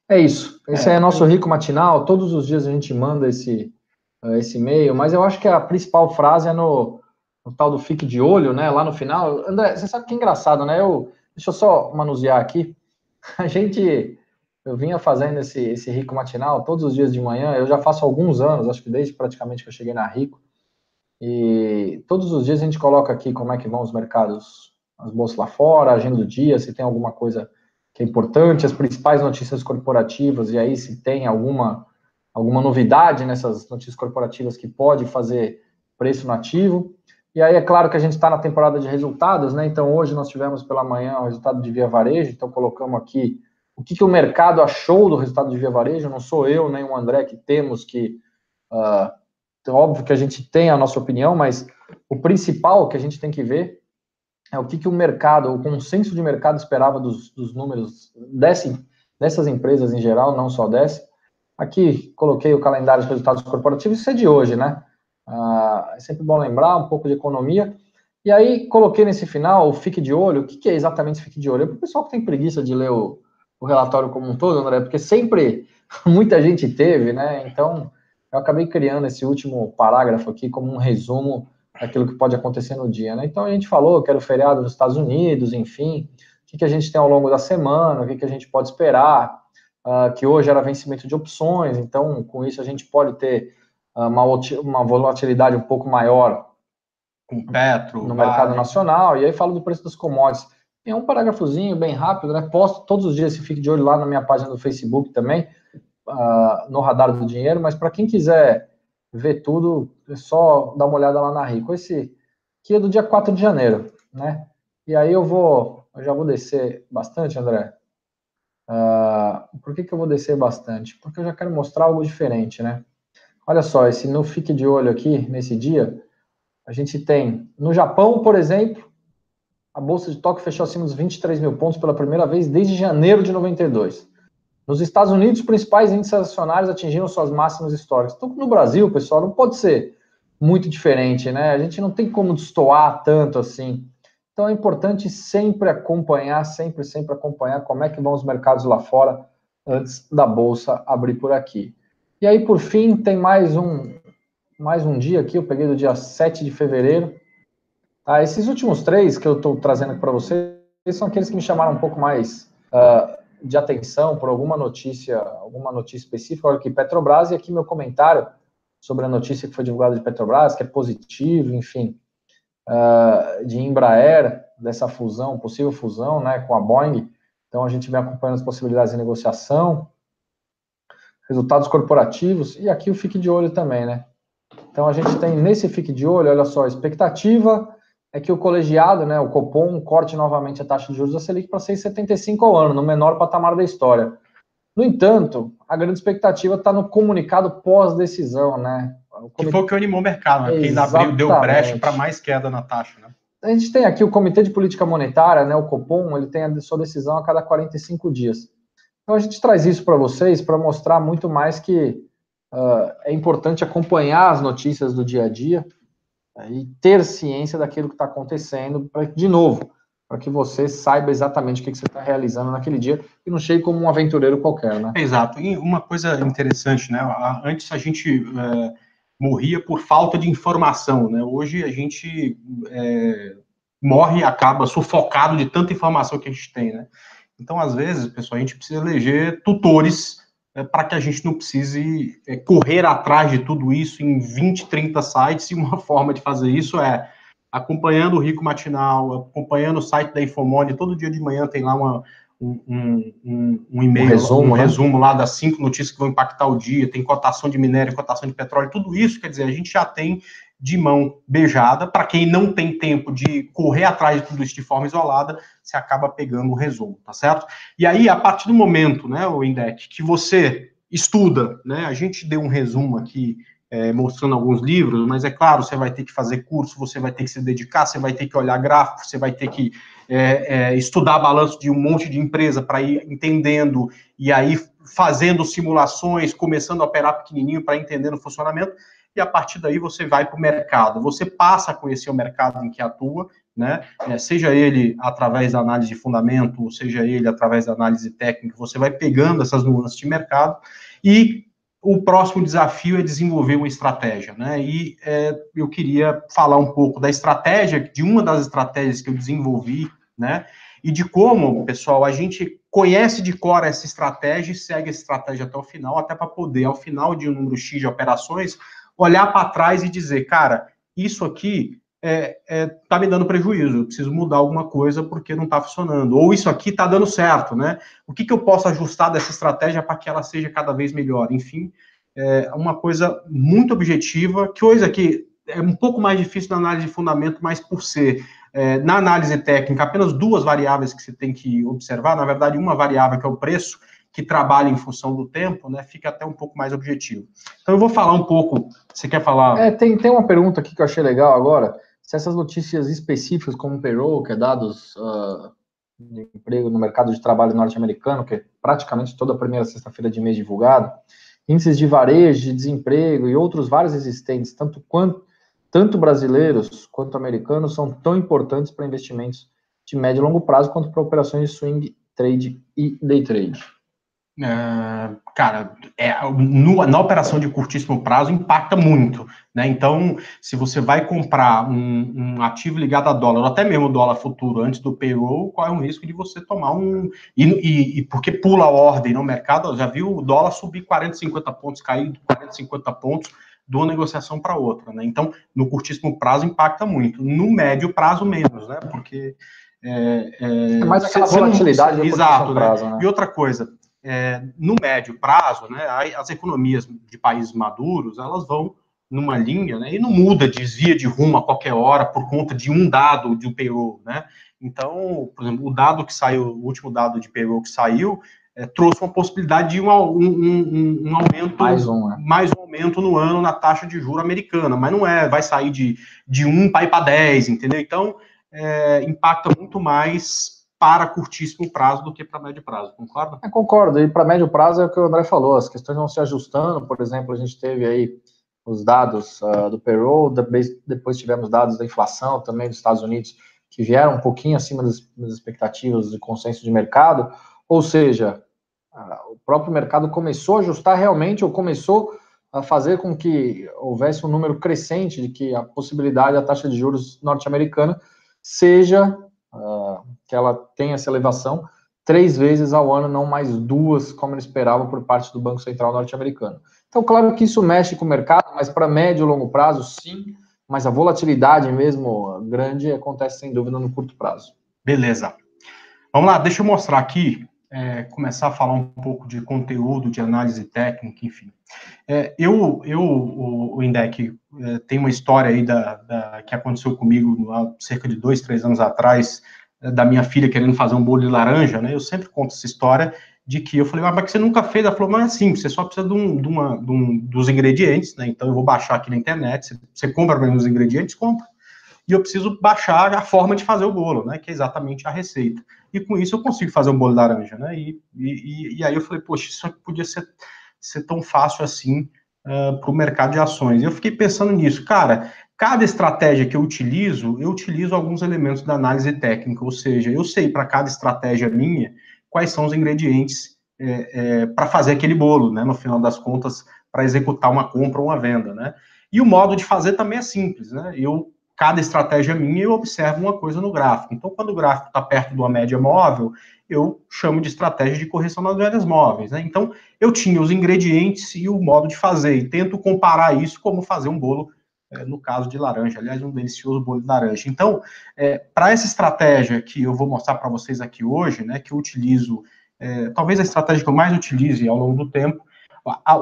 É isso. Esse é nosso Rico Matinal. Todos os dias a gente manda esse e-mail, mas eu acho que a principal frase é no tal do fique de olho, né? Lá no final. André, você sabe que é engraçado, né? Deixa eu só manusear aqui. Eu vinha fazendo esse Rico Matinal todos os dias de manhã. Eu já faço há alguns anos, acho que desde praticamente que eu cheguei na Rico. E todos os dias a gente coloca aqui como é que vão os mercados, as bolsas lá fora, a agenda do dia, se tem alguma coisa que é importante, as principais notícias corporativas, e aí se tem alguma novidade nessas notícias corporativas que pode fazer preço no ativo. E aí é claro que a gente está na temporada de resultados, né? Então hoje nós tivemos pela manhã o resultado de Via Varejo, então colocamos aqui o que o mercado achou do resultado de Via Varejo. Não sou eu nem o André que temos que... óbvio que a gente tem a nossa opinião, mas o principal que a gente tem que ver é o que o mercado, o consenso de mercado esperava dos números dessas empresas em geral, não só dessa. Aqui coloquei o calendário de resultados corporativos, isso é de hoje, né? É sempre bom lembrar um pouco de economia. E aí coloquei nesse final o Fique de Olho. O que é exatamente esse Fique de Olho? É para o pessoal que tem preguiça de ler o relatório como um todo, André, porque sempre muita gente teve, né? Então eu acabei criando esse último parágrafo aqui como um resumo daquilo que pode acontecer no dia, né? Então a gente falou que era o feriado nos Estados Unidos, enfim, o que a gente tem ao longo da semana, o que a gente pode esperar, que hoje era vencimento de opções, então com isso a gente pode ter uma volatilidade um pouco maior com Petro, no mercado nacional, e aí falo do preço das commodities. Tem um parágrafozinho bem rápido, né? Posto todos os dias, se fique de olho lá na minha página do Facebook também, no Radar do Dinheiro, mas para quem quiser ver tudo, é só dar uma olhada lá na Rico. Esse aqui é do dia 4 de janeiro, né? E aí eu já vou descer bastante, André. Por que eu vou descer bastante? Porque eu já quero mostrar algo diferente, né? Olha só, esse não fique de olho aqui, nesse dia, a gente tem, no Japão, por exemplo, a Bolsa de Tóquio fechou acima dos 23 mil pontos pela primeira vez desde janeiro de 92. Nos Estados Unidos, os principais índices acionários atingiram suas máximas históricas. Então, no Brasil, pessoal, não pode ser muito diferente, né? A gente não tem como destoar tanto assim. Então, é importante sempre acompanhar, sempre acompanhar como é que vão os mercados lá fora antes da Bolsa abrir por aqui. E aí, por fim, tem mais um dia aqui, eu peguei do dia 7 de fevereiro. Tá? Esses últimos três que eu estou trazendo aqui para vocês são aqueles que me chamaram um pouco mais de atenção por alguma notícia específica. Olha aqui, Petrobras, e aqui meu comentário sobre a notícia que foi divulgada de Petrobras, que é positivo, enfim, de Embraer, dessa fusão, possível fusão, né, com a Boeing. Então a gente vem acompanhando as possibilidades de negociação, resultados corporativos, e aqui o Fique de Olho também, né? Então a gente tem nesse Fique de Olho, olha só, a expectativa é que o colegiado, né, o Copom, corte novamente a taxa de juros da Selic para 6,75 ao ano, no menor patamar da história. No entanto, a grande expectativa está no comunicado pós-decisão, né? Que foi o que animou o mercado, né? Porque ainda abriu, deu brecha para mais queda na taxa, né? A gente tem aqui o Comitê de Política Monetária, né, o Copom, ele tem a sua decisão a cada 45 dias. Então a gente traz isso para vocês para mostrar muito mais que é importante acompanhar as notícias do dia a dia e ter ciência daquilo que está acontecendo, de novo, para que você saiba exatamente o que você está realizando naquele dia e não chegue como um aventureiro qualquer, né? Exato. E uma coisa interessante, né? Antes a gente morria por falta de informação, né? Hoje a gente morre e acaba sufocado de tanta informação que a gente tem, né? Então, às vezes, pessoal, a gente precisa eleger tutores para que a gente não precise correr atrás de tudo isso em 20, 30 sites, e uma forma de fazer isso é acompanhando o Rico Matinal, acompanhando o site da Infomoney. Todo dia de manhã tem lá um e-mail, um resumo lá das 5 notícias que vão impactar o dia, tem cotação de minério, cotação de petróleo, tudo isso, quer dizer, a gente já tem de mão beijada. Para quem não tem tempo de correr atrás de tudo isso de forma isolada, você acaba pegando o resumo, tá certo? E aí, a partir do momento, né, o Indec, que você estuda, né, a gente deu um resumo aqui, mostrando alguns livros, mas é claro, você vai ter que fazer curso, você vai ter que se dedicar, você vai ter que olhar gráfico, você vai ter que estudar balanço de um monte de empresa para ir entendendo, e aí fazendo simulações, começando a operar pequenininho para entender o funcionamento, e a partir daí você vai para o mercado, você passa a conhecer o mercado em que atua, né? Seja ele através da análise de fundamento, seja ele através da análise técnica, você vai pegando essas nuances de mercado, e o próximo desafio é desenvolver uma estratégia, né? E eu queria falar um pouco da estratégia, de uma das estratégias que eu desenvolvi, né? E de como, pessoal, a gente conhece de cor essa estratégia e segue essa estratégia até o final, até para poder, ao final de um número X de operações, olhar para trás e dizer, cara, isso aqui tá me dando prejuízo, eu preciso mudar alguma coisa porque não está funcionando, ou isso aqui está dando certo, né? O que eu posso ajustar dessa estratégia para que ela seja cada vez melhor? Enfim, uma coisa muito objetiva, coisa que é um pouco mais difícil na análise de fundamento, mas por ser na análise técnica apenas duas variáveis que você tem que observar, na verdade uma variável que é o preço, que trabalha em função do tempo, né, fica até um pouco mais objetivo. Então eu vou falar um pouco, você quer falar? Tem uma pergunta aqui que eu achei legal agora, se essas notícias específicas como o payroll, que é dados de emprego no mercado de trabalho norte-americano, que é praticamente toda a primeira sexta-feira de mês divulgado, índices de varejo, de desemprego e outros vários existentes, tanto brasileiros quanto americanos, são tão importantes para investimentos de médio e longo prazo quanto para operações de swing trade e day trade. Cara, na operação de curtíssimo prazo impacta muito, né? Então, se você vai comprar um ativo ligado a dólar, ou até mesmo dólar futuro antes do payroll, qual é o risco de você tomar e porque pula a ordem no mercado, já viu o dólar subir 40, 50 pontos, cair 40, 50 pontos de uma negociação para outra, né? Então, no curtíssimo prazo impacta muito, no médio prazo menos, né? Porque é mais aquela volatilidade do curtíssimo prazo, né? E outra coisa, no médio prazo, né, as economias de países maduros, elas vão numa linha, né, e não muda, desvia de rumo a qualquer hora por conta de um dado de um payroll, né? Então, por exemplo, o dado que saiu, o último dado de payroll que saiu, trouxe uma possibilidade de um aumento, mais um aumento no ano na taxa de juros americana, mas não vai sair de 1 para ir para 10, entendeu? Então, impacta muito mais para curtíssimo prazo do que para médio prazo, concorda? Concordo, e para médio prazo é o que o André falou, as questões vão se ajustando, por exemplo, a gente teve aí os dados do payroll, depois tivemos dados da inflação também dos Estados Unidos, que vieram um pouquinho acima das expectativas de consenso de mercado, ou seja, o próprio mercado começou a ajustar realmente, ou começou a fazer com que houvesse um número crescente de que a possibilidade da taxa de juros norte-americana seja que ela tenha essa elevação 3 vezes ao ano, não mais 2, como ele esperava por parte do Banco Central norte-americano. Então, claro que isso mexe com o mercado, mas para médio e longo prazo, sim, mas a volatilidade mesmo grande acontece sem dúvida no curto prazo. Beleza. Vamos lá, deixa eu mostrar aqui, começar a falar um pouco de conteúdo, de análise técnica, enfim. O Indec, tem uma história aí que aconteceu comigo há cerca de 2, 3 anos atrás, da minha filha querendo fazer um bolo de laranja, né? Eu sempre conto essa história de que eu falei, mas que você nunca fez? Ela falou, mas é simples, você só precisa dos ingredientes, né? Então eu vou baixar aqui na internet, você compra para mim os ingredientes, compra. E eu preciso baixar a forma de fazer o bolo, né? Que é exatamente a receita. E com isso eu consigo fazer um bolo de laranja, né? E aí eu falei, poxa, isso aqui podia ser tão fácil assim para o mercado de ações. E eu fiquei pensando nisso, cara. Cada estratégia que eu utilizo alguns elementos da análise técnica, ou seja, eu sei para cada estratégia minha quais são os ingredientes para fazer aquele bolo, né? No final das contas, para executar uma compra ou uma venda, né? E o modo de fazer também é simples, né? Cada estratégia minha, eu observo uma coisa no gráfico. Então, quando o gráfico está perto de uma média móvel, eu chamo de estratégia de correção das médias móveis, né? Então, eu tinha os ingredientes e o modo de fazer, e tento comparar isso como fazer um bolo, no caso de laranja, aliás, um delicioso bolo de laranja. Então, para essa estratégia que eu vou mostrar para vocês aqui hoje, né, que eu utilizo, talvez a estratégia que eu mais utilize ao longo do tempo,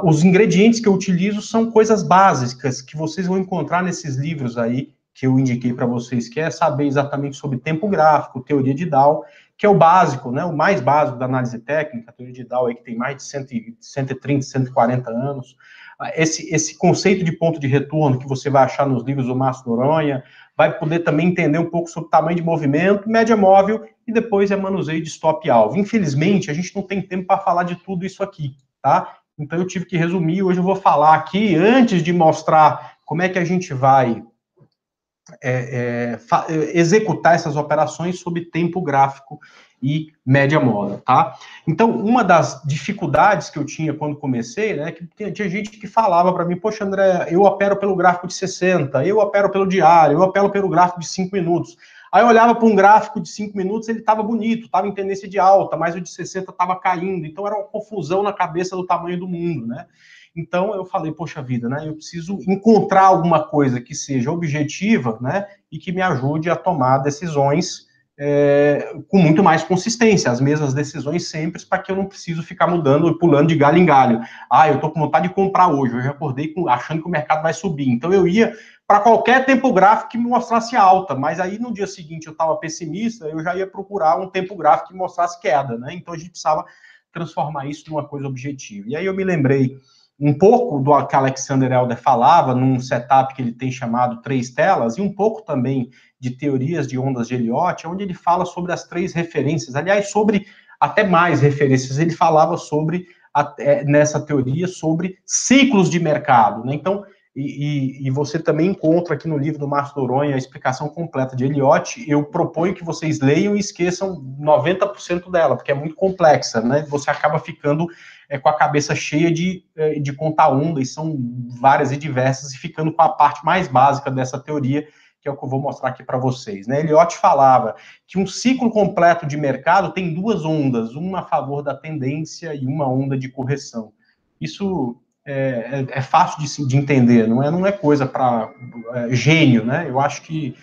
os ingredientes que eu utilizo são coisas básicas que vocês vão encontrar nesses livros aí, que eu indiquei para vocês, que é saber exatamente sobre tempo gráfico, teoria de Dow, que é o básico, né, o mais básico da análise técnica, a teoria de Dow aí que tem mais de 130, 140 anos, esse conceito de ponto de retorno que você vai achar nos livros do Márcio Noronha, vai poder também entender um pouco sobre tamanho de movimento, média móvel, e depois manuseio de stop e alvo. Infelizmente, a gente não tem tempo para falar de tudo isso aqui, tá? Então eu tive que resumir, hoje eu vou falar aqui, antes de mostrar como é que a gente vai executar essas operações sob tempo gráfico e média móvel, tá? Então, uma das dificuldades que eu tinha quando comecei, né, que tinha gente que falava para mim, poxa, André, eu opero pelo gráfico de 60, eu opero pelo diário, eu opero pelo gráfico de 5 minutos. Aí eu olhava para um gráfico de 5 minutos, ele estava bonito, estava em tendência de alta, mas o de 60 estava caindo, então era uma confusão na cabeça do tamanho do mundo, né? Então eu falei, poxa vida, né? Eu preciso encontrar alguma coisa que seja objetiva, né? E que me ajude a tomar decisões com muito mais consistência, as mesmas decisões sempre, para que eu não preciso ficar mudando e pulando de galho em galho. Eu estou com vontade de comprar hoje, eu já acordei achando que o mercado vai subir, então eu ia para qualquer tempo gráfico que me mostrasse alta, mas aí no dia seguinte eu estava pessimista, eu já ia procurar um tempo gráfico que mostrasse queda, né? Então a gente precisava transformar isso numa coisa objetiva. E aí eu me lembrei um pouco do que Alexander Elder falava num setup que ele tem chamado 3 telas, e um pouco também de teorias de ondas de Elliott, onde ele fala sobre as 3 referências, aliás, sobre até mais referências, ele falava sobre, nessa teoria, sobre ciclos de mercado, né? Então, e você também encontra aqui no livro do Márcio Noronha a explicação completa de Elliott. Eu proponho que vocês leiam e esqueçam 90% dela, porque é muito complexa, né? Você acaba ficando com a cabeça cheia de contar onda, e são várias e diversas, e ficando com a parte mais básica dessa teoria, que é o que eu vou mostrar aqui para vocês, né? Elliott falava que um ciclo completo de mercado tem 2 ondas, uma a favor da tendência e uma onda de correção. Isso é fácil de entender, não é coisa para gênio, né? Eu acho que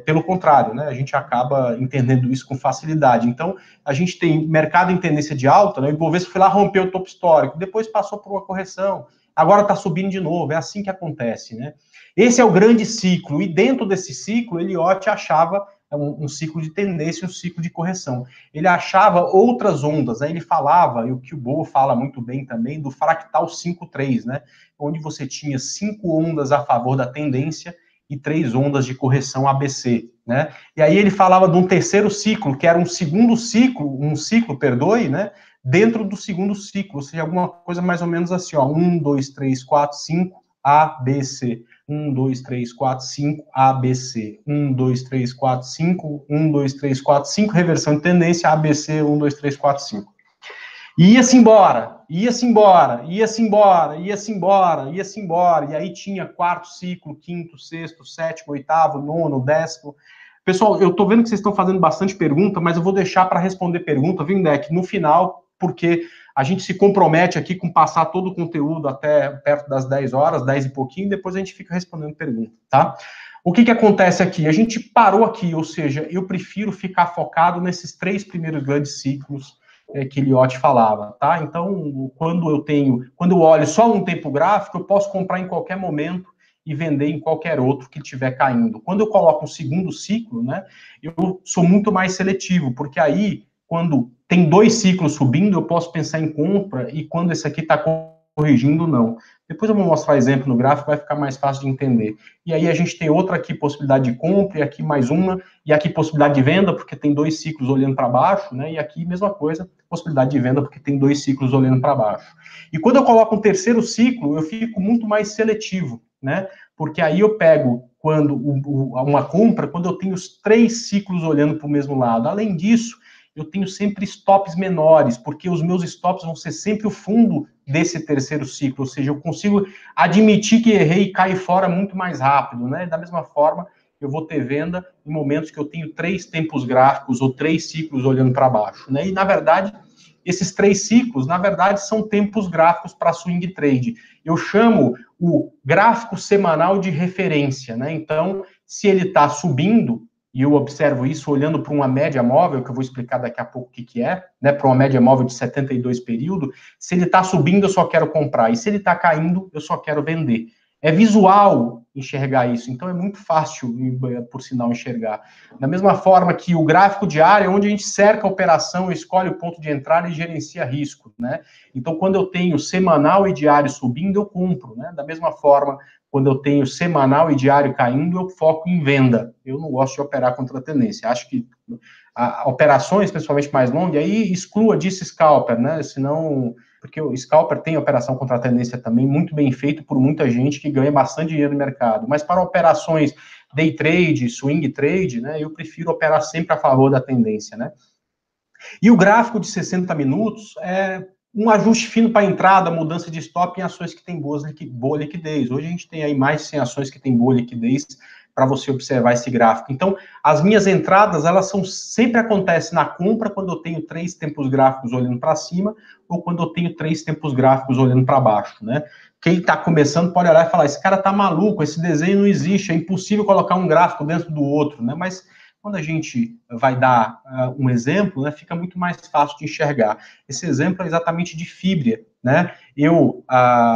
pelo contrário, né? A gente acaba entendendo isso com facilidade. Então, a gente tem mercado em tendência de alta, né? O Ibovespa foi lá, rompeu o topo histórico, depois passou por uma correção, agora está subindo de novo, é assim que acontece, né? Esse é o grande ciclo, e dentro desse ciclo, Elliott achava um ciclo de tendência, um ciclo de correção. Ele achava outras ondas, né? Ele falava, e o que o Bo fala muito bem também, do fractal 5-3, né? Onde você tinha 5 ondas a favor da tendência e 3 ondas de correção ABC, né? E aí ele falava de um terceiro ciclo, que era um ciclo, perdoe, né? Dentro do segundo ciclo, ou seja, alguma coisa mais ou menos assim, ó, 1, 2, 3, 4, 5, ABC. 1, 2, 3, 4, 5, ABC. 1, 2, 3, 4, 5, 1, 2, 3, 4, 5, reversão de tendência, ABC, 1, 2, 3, 4, 5. E ia-se embora, ia-se embora, ia-se embora, ia-se embora, ia-se embora. E aí tinha 4º ciclo, 5º, 6º, 7º, 8º, 9º, 10º. Pessoal, eu tô vendo que vocês estão fazendo bastante pergunta, mas eu vou deixar para responder pergunta, viu, Indec, no final, porque a gente se compromete aqui com passar todo o conteúdo até perto das 10 horas, 10 e pouquinho, depois a gente fica respondendo pergunta, tá? O que acontece aqui? A gente parou aqui, ou seja, eu prefiro ficar focado nesses 3 primeiros grandes ciclos que Elliott falava, tá? Então, quando eu olho só um tempo gráfico, eu posso comprar em qualquer momento e vender em qualquer outro que estiver caindo. Quando eu coloco um segundo ciclo, né, eu sou muito mais seletivo, porque aí, quando tem 2 ciclos subindo, eu posso pensar em compra, e quando esse aqui está corrigindo, não. Depois eu vou mostrar exemplo no gráfico, vai ficar mais fácil de entender. E aí a gente tem outra aqui, possibilidade de compra, e aqui mais uma, e aqui possibilidade de venda, porque tem 2 ciclos olhando para baixo, né? E aqui mesma coisa, possibilidade de venda, porque tem 2 ciclos olhando para baixo. E quando eu coloco um terceiro ciclo, eu fico muito mais seletivo, né? Porque aí eu pego uma compra, quando eu tenho os 3 ciclos olhando para o mesmo lado. Além disso, eu tenho sempre stops menores, porque os meus stops vão ser sempre o fundo desse terceiro ciclo, ou seja, eu consigo admitir que errei e cair fora muito mais rápido, né? Da mesma forma, eu vou ter venda em momentos que eu tenho 3 tempos gráficos ou 3 ciclos olhando para baixo, né? E, na verdade, esses 3 ciclos, na verdade, são tempos gráficos para swing trade. Eu chamo o gráfico semanal de referência, né? Então, se ele está subindo, e eu observo isso olhando para uma média móvel, que eu vou explicar daqui a pouco o que é, né, para uma média móvel de 72 períodos, se ele está subindo, eu só quero comprar, e se ele está caindo, eu só quero vender. É visual enxergar isso, então é muito fácil, por sinal, enxergar. Da mesma forma que o gráfico diário é onde a gente cerca a operação, escolhe o ponto de entrada e gerencia risco, né? Então, quando eu tenho semanal e diário subindo, eu compro, né? Da mesma forma, quando eu tenho semanal e diário caindo, eu foco em venda. Eu não gosto de operar contra a tendência. Acho que operações, principalmente mais longas, aí exclua disso scalper, né? Senão, porque o scalper tem operação contra a tendência também, muito bem feito por muita gente que ganha bastante dinheiro no mercado. Mas para operações day trade, swing trade, né? Eu prefiro operar sempre a favor da tendência, né? E o gráfico de 60 minutos é um ajuste fino para entrada, mudança de stop em ações que têm boa liquidez. Hoje a gente tem aí mais de 100 ações que têm boa liquidez para você observar esse gráfico. Então, as minhas entradas, elas sempre acontecem na compra quando eu tenho 3 tempos gráficos olhando para cima ou quando eu tenho 3 tempos gráficos olhando para baixo, né? Quem está começando pode olhar e falar, esse cara está maluco, esse desenho não existe, é impossível colocar um gráfico dentro do outro, né? Mas quando a gente vai dar um exemplo, né, fica muito mais fácil de enxergar. Esse exemplo é exatamente de fibra, né? Eu,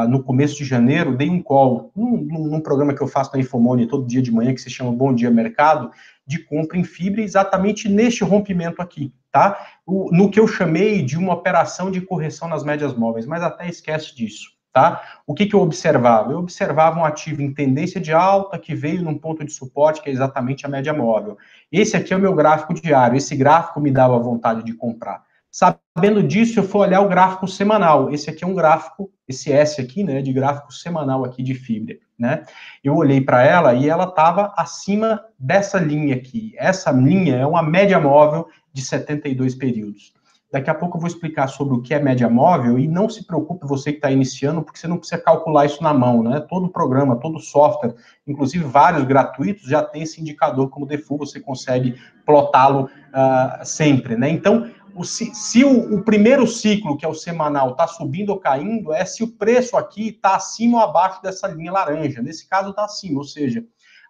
no começo de janeiro, dei um call num programa que eu faço na Infomone todo dia de manhã, que se chama Bom Dia Mercado, de compra em fibra, exatamente neste rompimento aqui, tá? No que eu chamei de uma operação de correção nas médias móveis, mas até esquece disso, tá? O que eu observava? Eu observava um ativo em tendência de alta que veio num ponto de suporte, que é exatamente a média móvel. Esse aqui é o meu gráfico diário, esse gráfico me dava vontade de comprar. Sabendo disso, eu fui olhar o gráfico semanal. Esse aqui é um gráfico, esse S aqui, né, de gráfico semanal aqui de fibra, né? Eu olhei para ela e ela estava acima dessa linha aqui. Essa linha é uma média móvel de 72 períodos. Daqui a pouco eu vou explicar sobre o que é média móvel e não se preocupe você que está iniciando, porque você não precisa calcular isso na mão, né? Todo programa, todo software, inclusive vários gratuitos, já tem esse indicador como default, você consegue plotá-lo sempre, né? Então, se o primeiro ciclo, que é o semanal, está subindo ou caindo, é se o preço aqui está acima ou abaixo dessa linha laranja. Nesse caso, está acima, ou seja,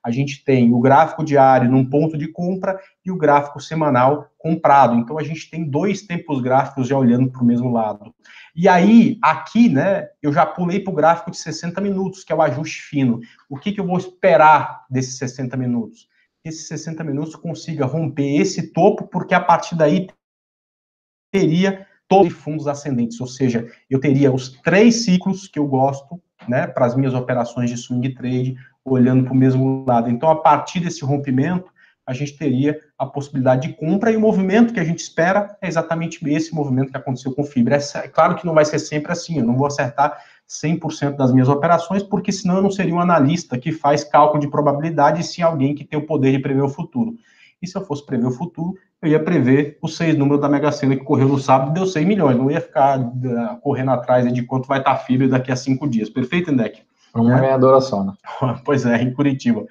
a gente tem o gráfico diário num ponto de compra e o gráfico semanal comprado. Então, a gente tem dois tempos gráficos já olhando para o mesmo lado. E aí, aqui, né, eu já pulei para o gráfico de 60 minutos, que é o ajuste fino. O que eu vou esperar desses 60 minutos? Que esses 60 minutos consiga romper esse topo, porque a partir daí teria todos os fundos ascendentes, ou seja, eu teria os 3 ciclos que eu gosto, né, para as minhas operações de swing trade, olhando para o mesmo lado. Então, a partir desse rompimento, a gente teria a possibilidade de compra, e o movimento que a gente espera é exatamente esse movimento que aconteceu com fibra. É claro que não vai ser sempre assim, eu não vou acertar 100% das minhas operações, porque senão eu não seria um analista que faz cálculo de probabilidade, e sim alguém que tem o poder de prever o futuro. E se eu fosse prever o futuro, eu ia prever os 6 números da Mega Sena que correu no sábado e deu 6 milhões. Não ia ficar correndo atrás de quanto vai estar a fibra daqui a 5 dias. Perfeito, Indec? Uma meia adoração, né? Pois é, em Curitiba.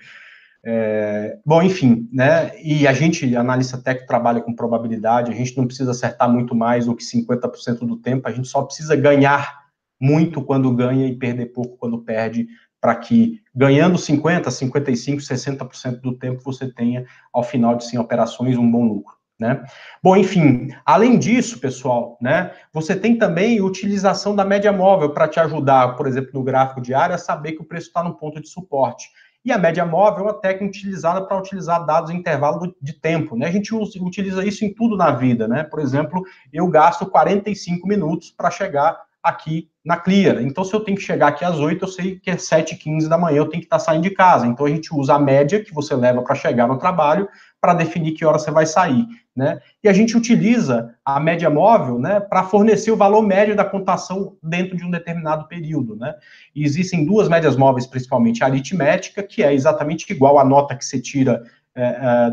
Bom, enfim, né? E a gente, analista técnico, trabalha com probabilidade, a gente não precisa acertar muito mais do que 50% do tempo, a gente só precisa ganhar muito quando ganha e perder pouco quando perde, para que ganhando 50%, 55%, 60% do tempo você tenha, ao final de 100 operações, um bom lucro, né? Bom, enfim, além disso, pessoal, né, você tem também utilização da média móvel para te ajudar, por exemplo, no gráfico diário, a saber que o preço está no ponto de suporte. E a média móvel é uma técnica utilizada para utilizar dados em intervalo de tempo, né? A gente utiliza isso em tudo na vida, né? Por exemplo, eu gasto 45 minutos para chegar aqui na Clear. Então, se eu tenho que chegar aqui às 8, eu sei que é 7h15 da manhã, eu tenho que estar saindo de casa. Então, a gente usa a média que você leva para chegar no trabalho para definir que hora você vai sair, né? E a gente utiliza a média móvel, né, para fornecer o valor médio da cotação dentro de um determinado período, né? E existem duas médias móveis, principalmente a aritmética, que é exatamente igual à nota que você tira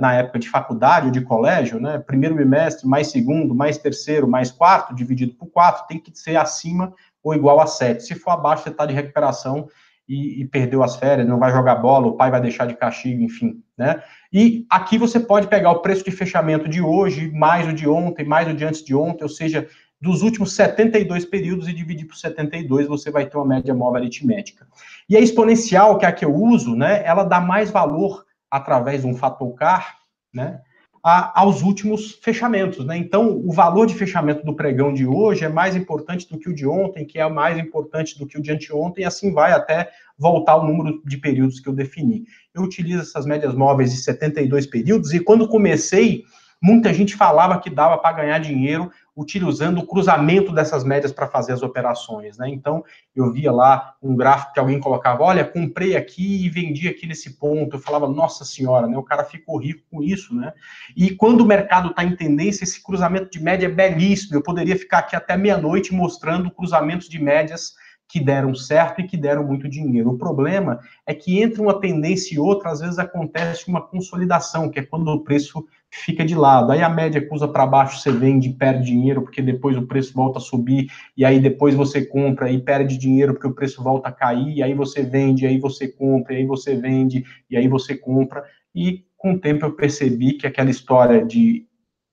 na época de faculdade ou de colégio, né? Primeiro bimestre, mais segundo, mais terceiro, mais quarto, dividido por 4, tem que ser acima ou igual a 7. Se for abaixo, você está de recuperação e perdeu as férias, não vai jogar bola, o pai vai deixar de castigo, enfim, né? E aqui você pode pegar o preço de fechamento de hoje, mais o de ontem, mais o de antes de ontem, ou seja, dos últimos 72 períodos, e dividir por 72, você vai ter uma média móvel aritmética. E a exponencial, que é a que eu uso, né, ela dá mais valor através de um fator CAR, né, aos últimos fechamentos, né? Então, o valor de fechamento do pregão de hoje é mais importante do que o de ontem, que é mais importante do que o de anteontem, e assim vai até voltar o número de períodos que eu defini. Eu utilizo essas médias móveis de 72 períodos, e quando comecei, muita gente falava que dava para ganhar dinheiro utilizando o cruzamento dessas médias para fazer as operações, né? Então, eu via lá um gráfico que alguém colocava, olha, comprei aqui e vendi aqui nesse ponto. Eu falava, nossa senhora, né? O cara ficou rico com isso, né? E quando o mercado está em tendência, esse cruzamento de média é belíssimo. Eu poderia ficar aqui até meia-noite mostrando cruzamentos de médias que deram certo e que deram muito dinheiro. O problema é que entre uma tendência e outra, às vezes acontece uma consolidação, que é quando o preço fica de lado. Aí a média cruza para baixo, você vende e perde dinheiro, porque depois o preço volta a subir, e aí depois você compra e perde dinheiro, porque o preço volta a cair, e aí você vende, e aí você compra, e aí você vende, e aí você compra. E com o tempo eu percebi que aquela história de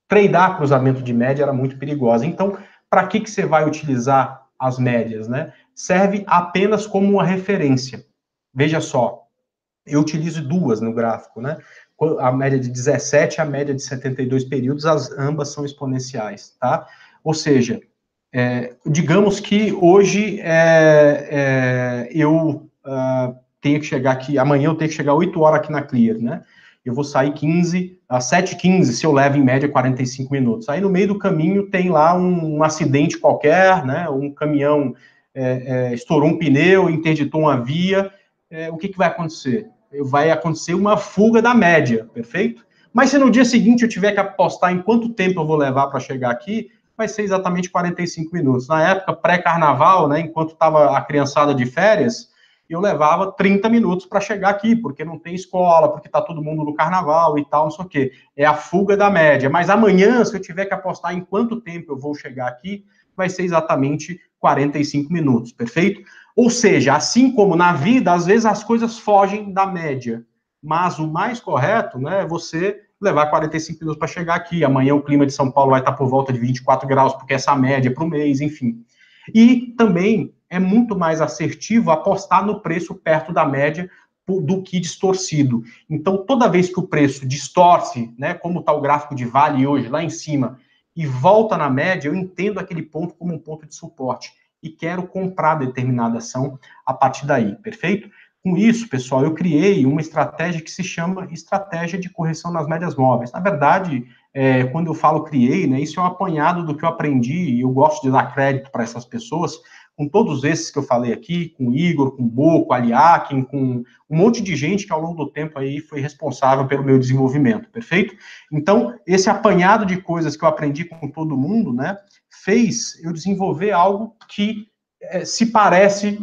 tradear cruzamento de média era muito perigosa. Então, para que você vai utilizar as médias, né? Serve apenas como uma referência. Veja só, eu utilizo duas no gráfico, né? a média de 17 e a média de 72 períodos, ambas são exponenciais, tá? Ou seja, digamos que hoje eu tenho que chegar aqui, amanhã eu tenho que chegar 8 horas aqui na Clear, né? Eu vou sair 7h15, se eu levo em média 45 minutos. Aí no meio do caminho tem lá um acidente qualquer, né? Um caminhão estourou um pneu, interditou uma via. O que vai acontecer? Vai acontecer uma fuga da média, perfeito? Mas se no dia seguinte eu tiver que apostar em quanto tempo eu vou levar para chegar aqui, vai ser exatamente 45 minutos. Na época pré-carnaval, né, enquanto estava a criançada de férias, eu levava 30 minutos para chegar aqui, porque não tem escola, porque está todo mundo no carnaval e tal, não sei o quê. É a fuga da média. Mas amanhã, se eu tiver que apostar em quanto tempo eu vou chegar aqui, vai ser exatamente 45 minutos, perfeito? Ou seja, assim como na vida, às vezes as coisas fogem da média, mas o mais correto, né, é você levar 45 minutos para chegar aqui. Amanhã o clima de São Paulo vai estar por volta de 24 graus, porque essa média é para o mês, enfim. E também é muito mais assertivo apostar no preço perto da média do que distorcido. Então, toda vez que o preço distorce, né, como está o gráfico de Vale hoje, lá em cima, e volta na média, eu entendo aquele ponto como um ponto de suporte e quero comprar determinada ação a partir daí, perfeito? Com isso, pessoal, eu criei uma estratégia que se chama estratégia de correção nas médias móveis. Na verdade, quando eu falo criei, né, isso é um apanhado do que eu aprendi, e eu gosto de dar crédito para essas pessoas, com todos esses que eu falei aqui, com o Igor, com o Bo, com a Aliakin, com um monte de gente que ao longo do tempo aí foi responsável pelo meu desenvolvimento, perfeito? Então, esse apanhado de coisas que eu aprendi com todo mundo, né, fez eu desenvolver algo que se parece,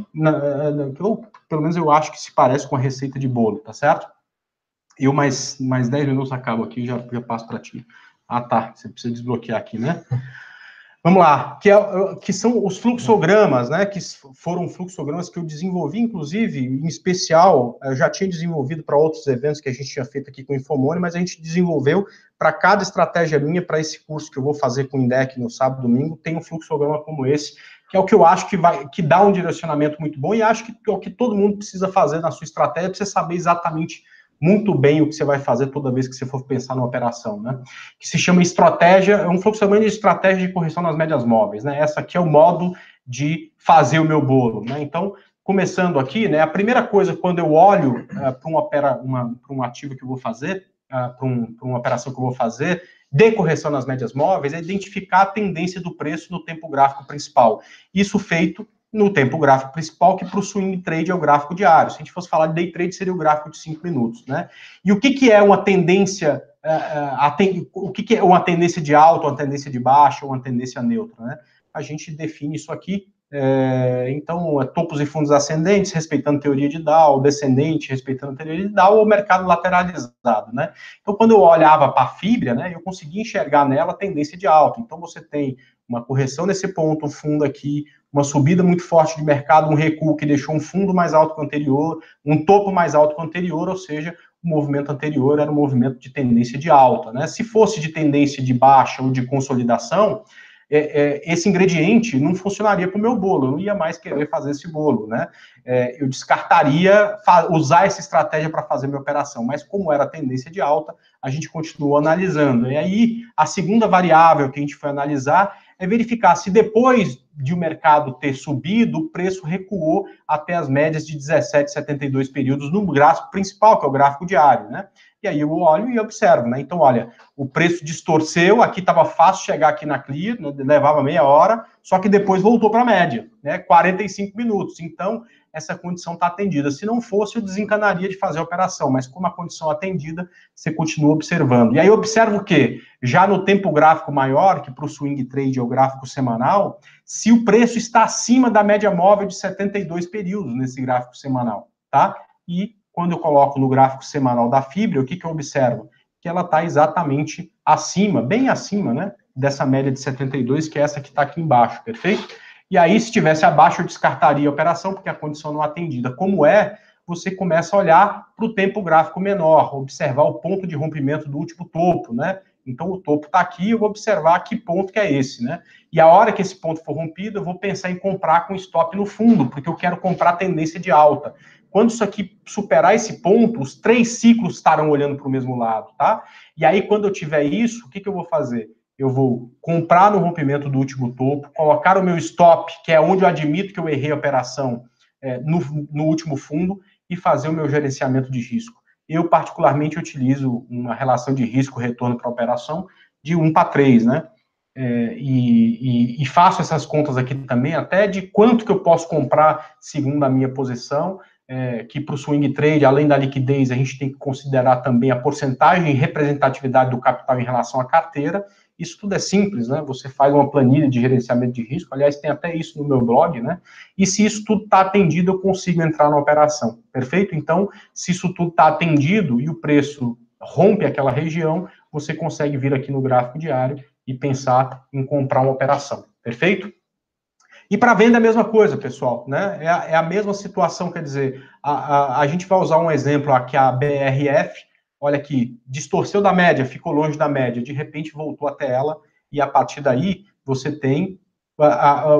pelo menos eu acho que se parece com a receita de bolo, tá certo? Eu mais 10 minutos acabo aqui e já passo para ti. Ah, tá, você precisa desbloquear aqui, né? Vamos lá, que são os fluxogramas, né, que foram fluxogramas que eu desenvolvi, inclusive, em especial, eu já tinha desenvolvido para outros eventos que a gente tinha feito aqui com o Infomone, mas a gente desenvolveu para cada estratégia minha, para esse curso que eu vou fazer com o INDEC no sábado e domingo, tem um fluxograma como esse, que é o que eu acho que dá um direcionamento muito bom, e acho que é o que todo mundo precisa fazer na sua estratégia, para você saber exatamente muito bem o que você vai fazer toda vez que você for pensar numa operação, né? Que se chama estratégia, é um fluxograma de estratégia de correção nas médias móveis, né? Essa aqui é o modo de fazer o meu bolo, né? Então, começando aqui, né? A primeira coisa, quando eu olho para um ativo que eu vou fazer, para uma operação que eu vou fazer, de correção nas médias móveis, é identificar a tendência do preço no tempo gráfico principal. Isso feito no tempo gráfico principal, que para o swing trade é o gráfico diário. Se a gente fosse falar de day trade, seria o gráfico de 5 minutos, né? E o que é uma tendência, o que é uma tendência de alta, uma tendência de baixa, ou uma tendência neutra, né? A gente define isso aqui, então, topos e fundos ascendentes, respeitando a teoria de Dow, descendente, respeitando a teoria de Dow, ou mercado lateralizado, né? Então, quando eu olhava para a fibra, né, eu conseguia enxergar nela a tendência de alta. Então, você tem uma correção nesse ponto, um fundo aqui, uma subida muito forte de mercado, um recuo que deixou um fundo mais alto que o anterior, um topo mais alto que o anterior, ou seja, o movimento anterior era um movimento de tendência de alta, né? Se fosse de tendência de baixa ou de consolidação, esse ingrediente não funcionaria para o meu bolo, eu não ia mais querer fazer esse bolo, né? Eu descartaria usar essa estratégia para fazer minha operação, mas como era tendência de alta, a gente continuou analisando. E aí, a segunda variável que a gente foi analisar é verificar se depois de o mercado ter subido, o preço recuou até as médias de 17,72 períodos no gráfico principal, que é o gráfico diário, né? E aí eu olho e observo, né? Então, olha, o preço distorceu, aqui estava fácil chegar aqui na Clear, né? Levava meia hora, só que depois voltou para a média, né? 45 minutos. Então, essa condição está atendida. Se não fosse, eu desencanaria de fazer a operação, mas como a condição atendida, você continua observando. E aí eu observo o quê? Já no tempo gráfico maior, que para o swing trade é o gráfico semanal, se o preço está acima da média móvel de 72 períodos nesse gráfico semanal, tá? E quando eu coloco no gráfico semanal da fibra, o que eu observo? Que ela está exatamente acima, bem acima, né, dessa média de 72, que é essa que está aqui embaixo, perfeito? E aí, se estivesse abaixo, eu descartaria a operação, porque a condição não atendida. Como você começa a olhar para o tempo gráfico menor, observar o ponto de rompimento do último topo, né? Então, o topo está aqui, eu vou observar que ponto que é esse, né? E a hora que esse ponto for rompido, eu vou pensar em comprar com stop no fundo, porque eu quero comprar tendência de alta. Quando isso aqui superar esse ponto, os 3 ciclos estarão olhando para o mesmo lado, tá? E aí, quando eu tiver isso, o que eu vou fazer? Eu vou comprar no rompimento do último topo, colocar o meu stop, que é onde eu admito que eu errei a operação, no último fundo, e fazer o meu gerenciamento de risco. Eu, particularmente, utilizo uma relação de risco-retorno para a operação de 1 para 3, né? E faço essas contas aqui também, até de quanto que eu posso comprar segundo a minha posição, que para o swing trade, além da liquidez, a gente tem que considerar também a porcentagem e representatividade do capital em relação à carteira. Isso tudo é simples, né? Você faz uma planilha de gerenciamento de risco, aliás, tem até isso no meu blog, né? E se isso tudo está atendido, eu consigo entrar na operação, perfeito? Então, se isso tudo está atendido e o preço rompe aquela região, você consegue vir aqui no gráfico diário e pensar em comprar uma operação, perfeito? E para venda é a mesma coisa, pessoal, né? É a mesma situação, quer dizer, a gente vai usar um exemplo aqui, a BRF, olha aqui, distorceu da média, ficou longe da média, de repente voltou até ela, e a partir daí você tem,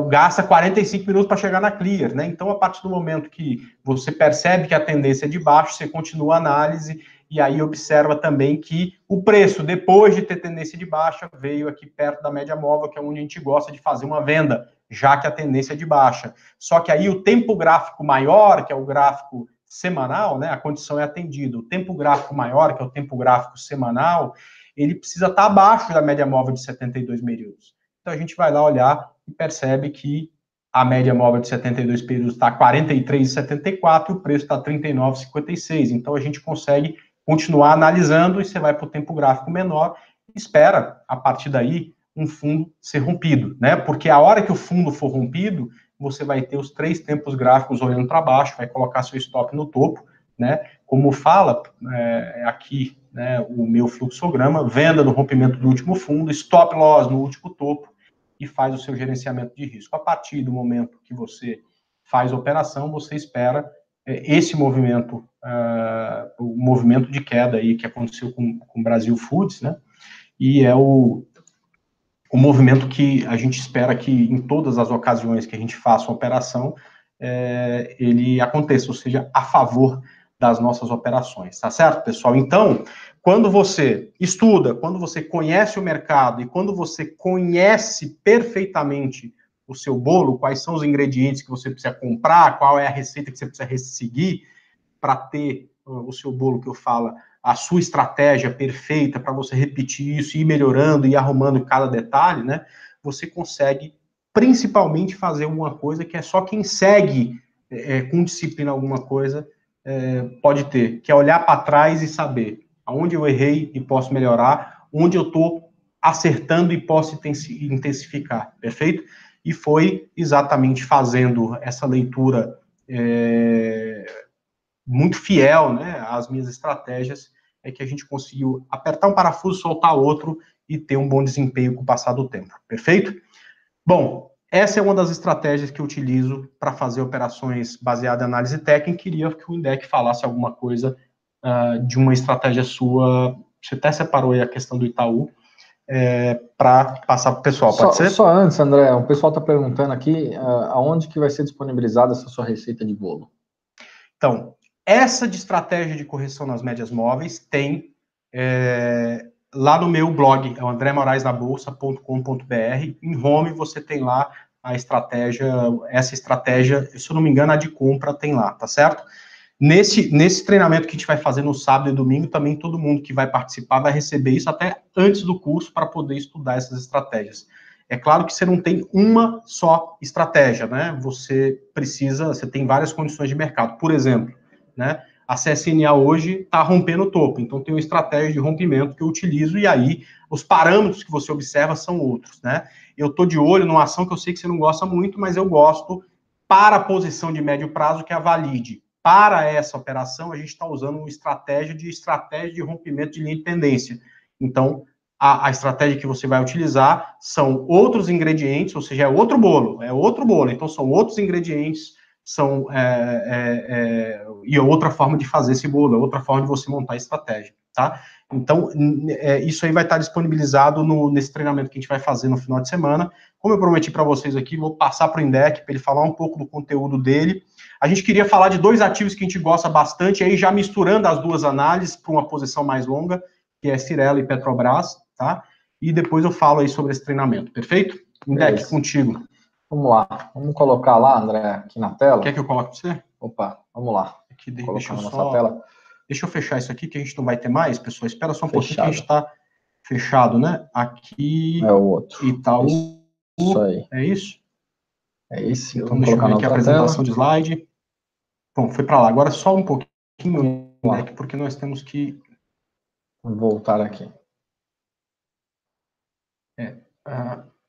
gasta 45 minutos para chegar na clear, né? Então, a partir do momento que você percebe que a tendência é de baixo, você continua a análise, e aí observa também que o preço, depois de ter tendência de baixa, veio aqui perto da média móvel, que é onde a gente gosta de fazer uma venda, já que a tendência é de baixa. Só que aí o tempo gráfico maior, que é o gráfico semanal, né, a condição é atendida. O tempo gráfico maior, que é o tempo gráfico semanal, ele precisa estar abaixo da média móvel de 72 períodos. Então a gente vai lá olhar e percebe que a média móvel de 72 períodos está 43,74 e o preço está 39,56. Então a gente consegue continuar analisando e você vai para o tempo gráfico menor e espera, a partir daí, um fundo ser rompido, né? Porque a hora que o fundo for rompido, você vai ter os 3 tempos gráficos olhando para baixo, vai colocar seu stop no topo, né? Como fala aqui, né, o meu fluxograma, venda no rompimento do último fundo, stop loss no último topo e faz o seu gerenciamento de risco. A partir do momento que você faz a operação, você espera esse movimento, o movimento de queda aí que aconteceu com o Brasil Foods, né? E é o movimento que a gente espera que em todas as ocasiões que a gente faça uma operação, ele aconteça, ou seja, a favor das nossas operações, tá certo, pessoal? Então, quando você estuda, quando você conhece o mercado e quando você conhece perfeitamente o seu bolo, quais são os ingredientes que você precisa comprar, qual é a receita que você precisa seguir para ter o seu bolo que eu falo, a sua estratégia perfeita para você repetir isso, ir melhorando e arrumando cada detalhe, né? Você consegue principalmente fazer uma coisa que é só quem segue com disciplina alguma coisa pode ter, que é olhar para trás e saber aonde eu errei e posso melhorar, onde eu estou acertando e posso intensificar, perfeito? E foi exatamente fazendo essa leitura muito fiel, né, às minhas estratégias, que a gente conseguiu apertar um parafuso, soltar outro e ter um bom desempenho com o passar do tempo, perfeito? Bom, essa é uma das estratégias que eu utilizo para fazer operações baseadas em análise técnica. Queria que o Indec falasse alguma coisa de uma estratégia sua. Você até separou aí a questão do Itaú, para passar para o pessoal, pode ser? Só antes, André, o pessoal está perguntando aqui aonde que vai ser disponibilizada essa sua receita de bolo. Então, essa de estratégia de correção nas médias móveis tem lá no meu blog, é o andremoraesnabolsa.com.br. Em home você tem lá a estratégia, essa estratégia, se eu não me engano, a de compra tem lá, tá certo? Nesse treinamento que a gente vai fazer no sábado e domingo, também todo mundo que vai participar vai receber isso até antes do curso para poder estudar essas estratégias. É claro que você não tem uma só estratégia, né? Você tem várias condições de mercado. Por exemplo, né? A CSNA hoje está rompendo o topo, então tem uma estratégia de rompimento que eu utilizo e aí os parâmetros que você observa são outros, né? Eu estou de olho numa ação que eu sei que você não gosta muito, mas eu gosto para a posição de médio prazo que é a Valide. Para essa operação, a gente está usando uma estratégia de rompimento de linha de tendência. Então, a estratégia que você vai utilizar são outros ingredientes, ou seja, é outro bolo. Então, são outros ingredientes, e outra forma de fazer esse bolo, outra forma de você montar a estratégia, tá? Então, isso aí vai estar disponibilizado nesse treinamento que a gente vai fazer no final de semana. Como eu prometi para vocês aqui, vou passar para o Indec, para ele falar um pouco do conteúdo dele. A gente queria falar de dois ativos que a gente gosta bastante, aí já misturando as duas análises para uma posição mais longa, que é Cyrela e Petrobras, tá? E depois eu falo aí sobre esse treinamento, perfeito? Indec, contigo. Vamos lá, vamos colocar lá, André, aqui na tela. Quer que eu coloque para você? Opa, vamos lá. Aqui, deixa eu só... tela. Deixa eu fechar isso aqui, que a gente não vai ter mais, pessoal. Espera só um pouquinho que a gente está fechado, né? Aqui... É o outro. Itaú. Isso aí. É isso? É esse. Então, deixa eu ver aqui a apresentação de slide. Bom, foi para lá. Agora só um pouquinho, Indec, porque nós temos que... voltar aqui.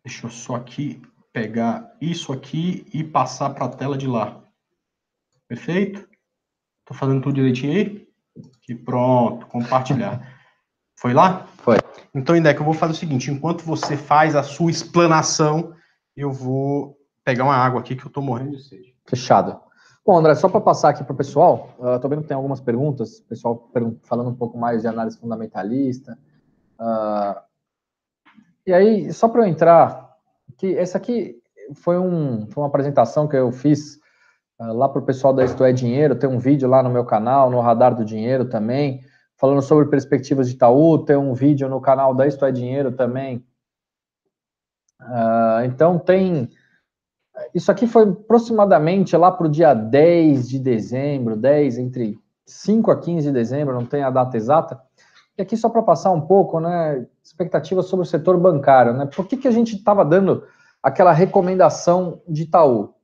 Deixa eu só aqui pegar isso aqui e passar para a tela de lá. Perfeito? Tô fazendo tudo direitinho aí? E pronto, compartilhar. Foi lá? Foi. Então, Indec, eu vou fazer o seguinte, enquanto você faz a sua explanação, eu vou pegar uma água aqui que eu tô morrendo de sede. Fechado. Bom, André, só para passar aqui para o pessoal, tô vendo que tem algumas perguntas, pessoal falando um pouco mais de análise fundamentalista. E aí, só para eu entrar, que essa aqui foi uma apresentação que eu fiz lá para o pessoal da Isto é Dinheiro, tem um vídeo lá no meu canal, no Radar do Dinheiro também, falando sobre perspectivas de Itaú, tem um vídeo no canal da Isto é Dinheiro também. Então, isso aqui foi aproximadamente lá para o dia 10 de dezembro, entre 5 a 15 de dezembro, não tem a data exata. E aqui só para passar um pouco, né, expectativas sobre o setor bancário, né? Por que a gente estava dando aquela recomendação de Itaú?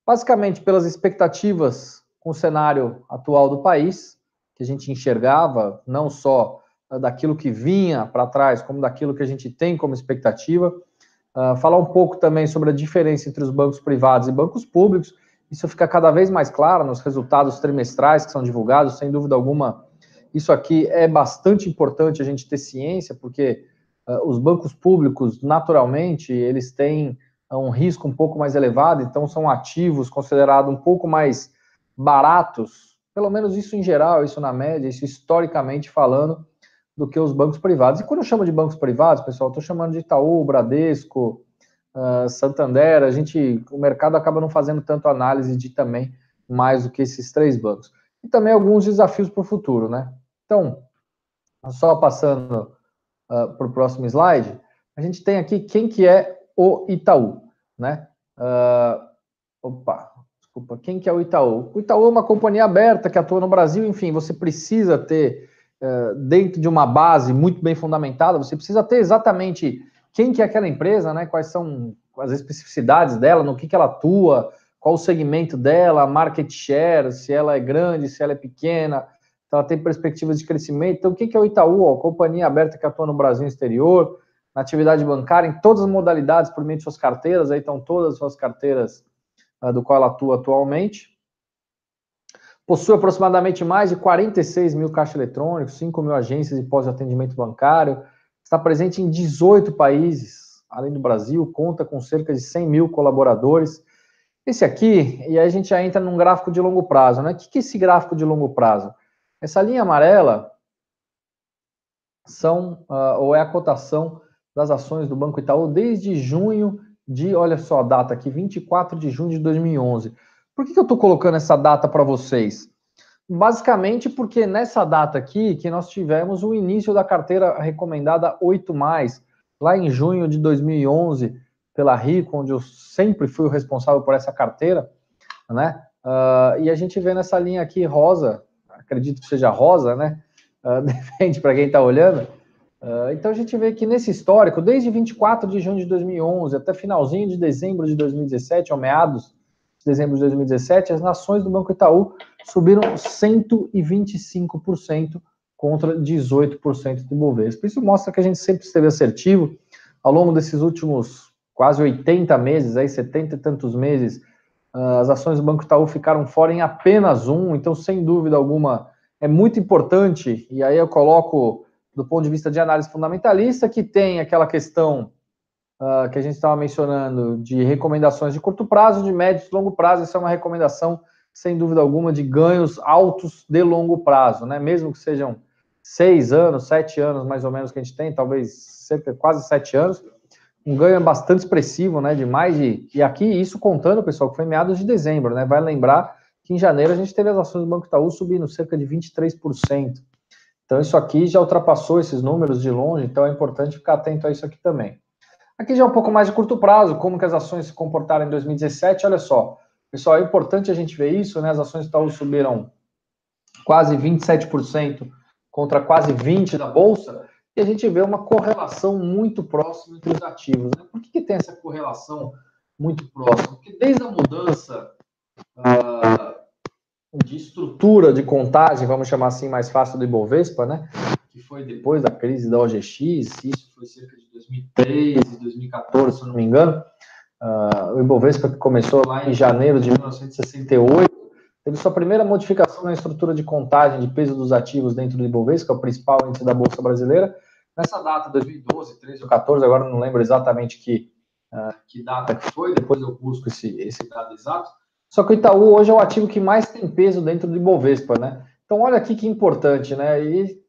Basicamente pelas expectativas com o cenário atual do país, que a gente enxergava, não só daquilo que vinha para trás, como daquilo que a gente tem como expectativa. Falar um pouco também sobre a diferença entre os bancos privados e bancos públicos. Isso fica cada vez mais claro nos resultados trimestrais que são divulgados, sem dúvida alguma. Isso aqui é bastante importante a gente ter ciência, porque os bancos públicos, naturalmente, eles têm um risco um pouco mais elevado, então são ativos considerados um pouco mais baratos, pelo menos isso em geral, isso na média, isso historicamente falando, do que os bancos privados. E quando eu chamo de bancos privados, pessoal, estou chamando de Itaú, Bradesco, Santander, o mercado acaba não fazendo tanto análise de também mais do que esses três bancos. E também alguns desafios para o futuro, né? Então, só passando para o próximo slide, a gente tem aqui quem que é o Itaú, né? Desculpa, quem que é o Itaú? O Itaú é uma companhia aberta que atua no Brasil, enfim, você precisa ter, dentro de uma base muito bem fundamentada, você precisa ter exatamente quem que é aquela empresa, né? Quais são as especificidades dela, no que ela atua, qual o segmento dela, market share, se ela é grande, se ela é pequena, se ela tem perspectivas de crescimento. Então, o que é o Itaú? A companhia aberta que atua no Brasil e exterior, na atividade bancária, em todas as modalidades, por meio de suas carteiras, aí estão todas as suas carteiras do qual ela atua atualmente. Possui aproximadamente mais de 46 mil caixas eletrônicos, 5 mil agências de pós-atendimento bancário, está presente em 18 países, além do Brasil, conta com cerca de 100 mil colaboradores. Esse aqui, e aí a gente já entra num gráfico de longo prazo, né? O que é esse gráfico de longo prazo? Essa linha amarela ou é a cotação das ações do Banco Itaú desde junho olha só a data aqui, 24 de junho de 2011. Por que eu estou colocando essa data para vocês? Basicamente porque nessa data aqui que nós tivemos o início da carteira recomendada 8+, lá em junho de 2011, pela Rico, onde eu sempre fui o responsável por essa carteira, né? E a gente vê nessa linha aqui rosa, acredito que seja rosa, né? Depende para quem está olhando. Então a gente vê que nesse histórico, desde 24 de junho de 2011 até finalzinho de dezembro de 2017, ou meados de dezembro de 2017, as ações do Banco Itaú subiram 125% contra 18% do Bovespa. Isso mostra que a gente sempre esteve assertivo. Ao longo desses últimos quase 80 meses, aí 70 e tantos meses, as ações do Banco Itaú ficaram fora em apenas então sem dúvida alguma, é muito importante, e aí eu coloco do ponto de vista de análise fundamentalista, que tem aquela questão que a gente estava mencionando de recomendações de curto prazo, de médio e longo prazo. Essa é uma recomendação, sem dúvida alguma, de ganhos altos de longo prazo, né? Mesmo que sejam 6 anos, 7 anos mais ou menos que a gente tem, talvez quase 7 anos, um ganho bastante expressivo, né? E aqui, isso contando, pessoal, que foi em meados de dezembro, né? Vai lembrar que em janeiro a gente teve as ações do Banco Itaú subindo cerca de 23%. Então isso aqui já ultrapassou esses números de longe, então é importante ficar atento a isso aqui também. Aqui já é um pouco mais de curto prazo, como que as ações se comportaram em 2017, olha só. Pessoal, é importante a gente ver isso, né? As ações do Itaú subiram quase 27% contra quase 20% da Bolsa, e a gente vê uma correlação muito próxima entre os ativos. Né? Por que tem essa correlação muito próxima? Porque desde a mudança de estrutura de contagem, vamos chamar assim mais fácil, do Ibovespa, né? Que foi depois da crise da OGX, isso foi cerca de 2013, 2014, se eu não me engano. O Ibovespa que começou lá em janeiro de 1968, teve sua primeira modificação na estrutura de contagem de peso dos ativos dentro do Ibovespa, que é o principal índice da Bolsa Brasileira, nessa data, 2012, 13 ou 14, agora não lembro exatamente que data que foi, depois eu busco esse dado exato. Só que o Itaú hoje é o ativo que mais tem peso dentro do Ibovespa, né? Então olha aqui que importante, né? E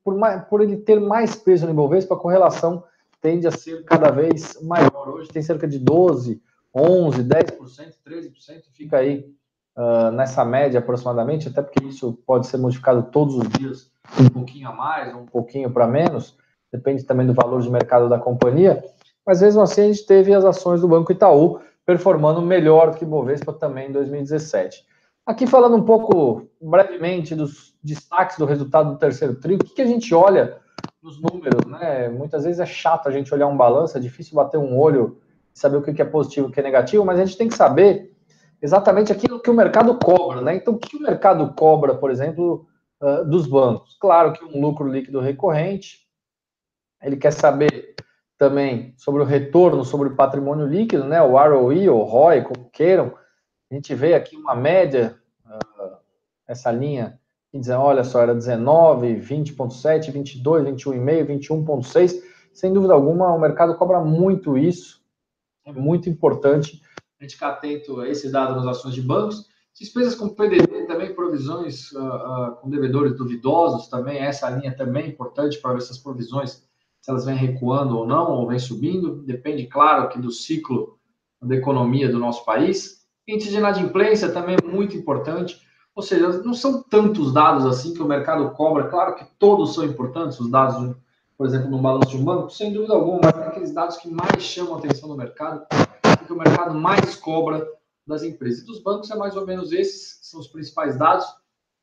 por ele ter mais peso no Ibovespa, a correlação tende a ser cada vez maior. Hoje tem cerca de 12%, 11%, 10%, 13%, fica aí nessa média aproximadamente, até porque isso pode ser modificado todos os dias, um pouquinho a mais, um pouquinho para menos, depende também do valor de mercado da companhia, mas mesmo assim a gente teve as ações do Banco Itaú performando melhor do que o Bovespa também em 2017. Aqui falando um pouco brevemente dos destaques do resultado do terceiro tri, o que a gente olha nos números, né? Muitas vezes é chato a gente olhar um balanço, é difícil bater um olho e saber o que é positivo e o que é negativo, mas a gente tem que saber exatamente aquilo que o mercado cobra, né? Então, o que o mercado cobra, por exemplo, dos bancos? Claro que um lucro líquido recorrente, ele quer saber também sobre o retorno sobre o patrimônio líquido, né? O ROE ou ROI, como queiram. A gente vê aqui uma média, essa linha, que diz, olha só, era 19, 20,7, 22, 21,5, 21,6. Sem dúvida alguma, o mercado cobra muito isso. É muito importante a gente ficar atento a esse dado nas ações de bancos. Despesas com PDD, também provisões com devedores duvidosos, também essa linha também é importante para ver se as provisões, se elas vêm recuando ou não, ou vêm subindo. Depende, claro, que do ciclo da economia do nosso país. Índice de inadimplência também é muito importante. Ou seja, não são tantos dados assim que o mercado cobra. Claro que todos são importantes, os dados, por exemplo, no balanço de um banco, sem dúvida alguma, mas é aqueles dados que mais chamam a atenção do mercado, que o mercado mais cobra das empresas. E dos bancos é mais ou menos esses, que são os principais dados.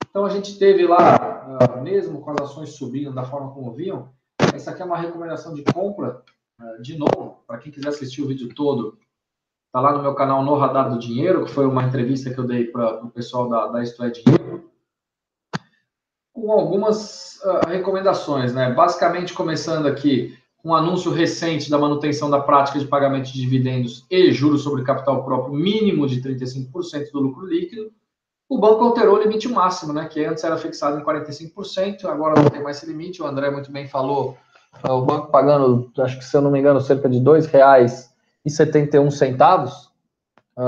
Então a gente teve lá, mesmo com as ações subindo da forma como vinham, essa aqui é uma recomendação de compra, de novo, para quem quiser assistir o vídeo todo, está lá no meu canal No Radar do Dinheiro, que foi uma entrevista que eu dei para o pessoal da Isto é Dinheiro, com algumas recomendações, né? Basicamente, começando aqui, um anúncio recente da manutenção da prática de pagamento de dividendos e juros sobre capital próprio mínimo de 35% do lucro líquido, o banco alterou o limite máximo, né, que antes era fixado em 45%, agora não tem mais esse limite, o André muito bem falou, o banco pagando, acho que se eu não me engano, cerca de R$ 2,71, R$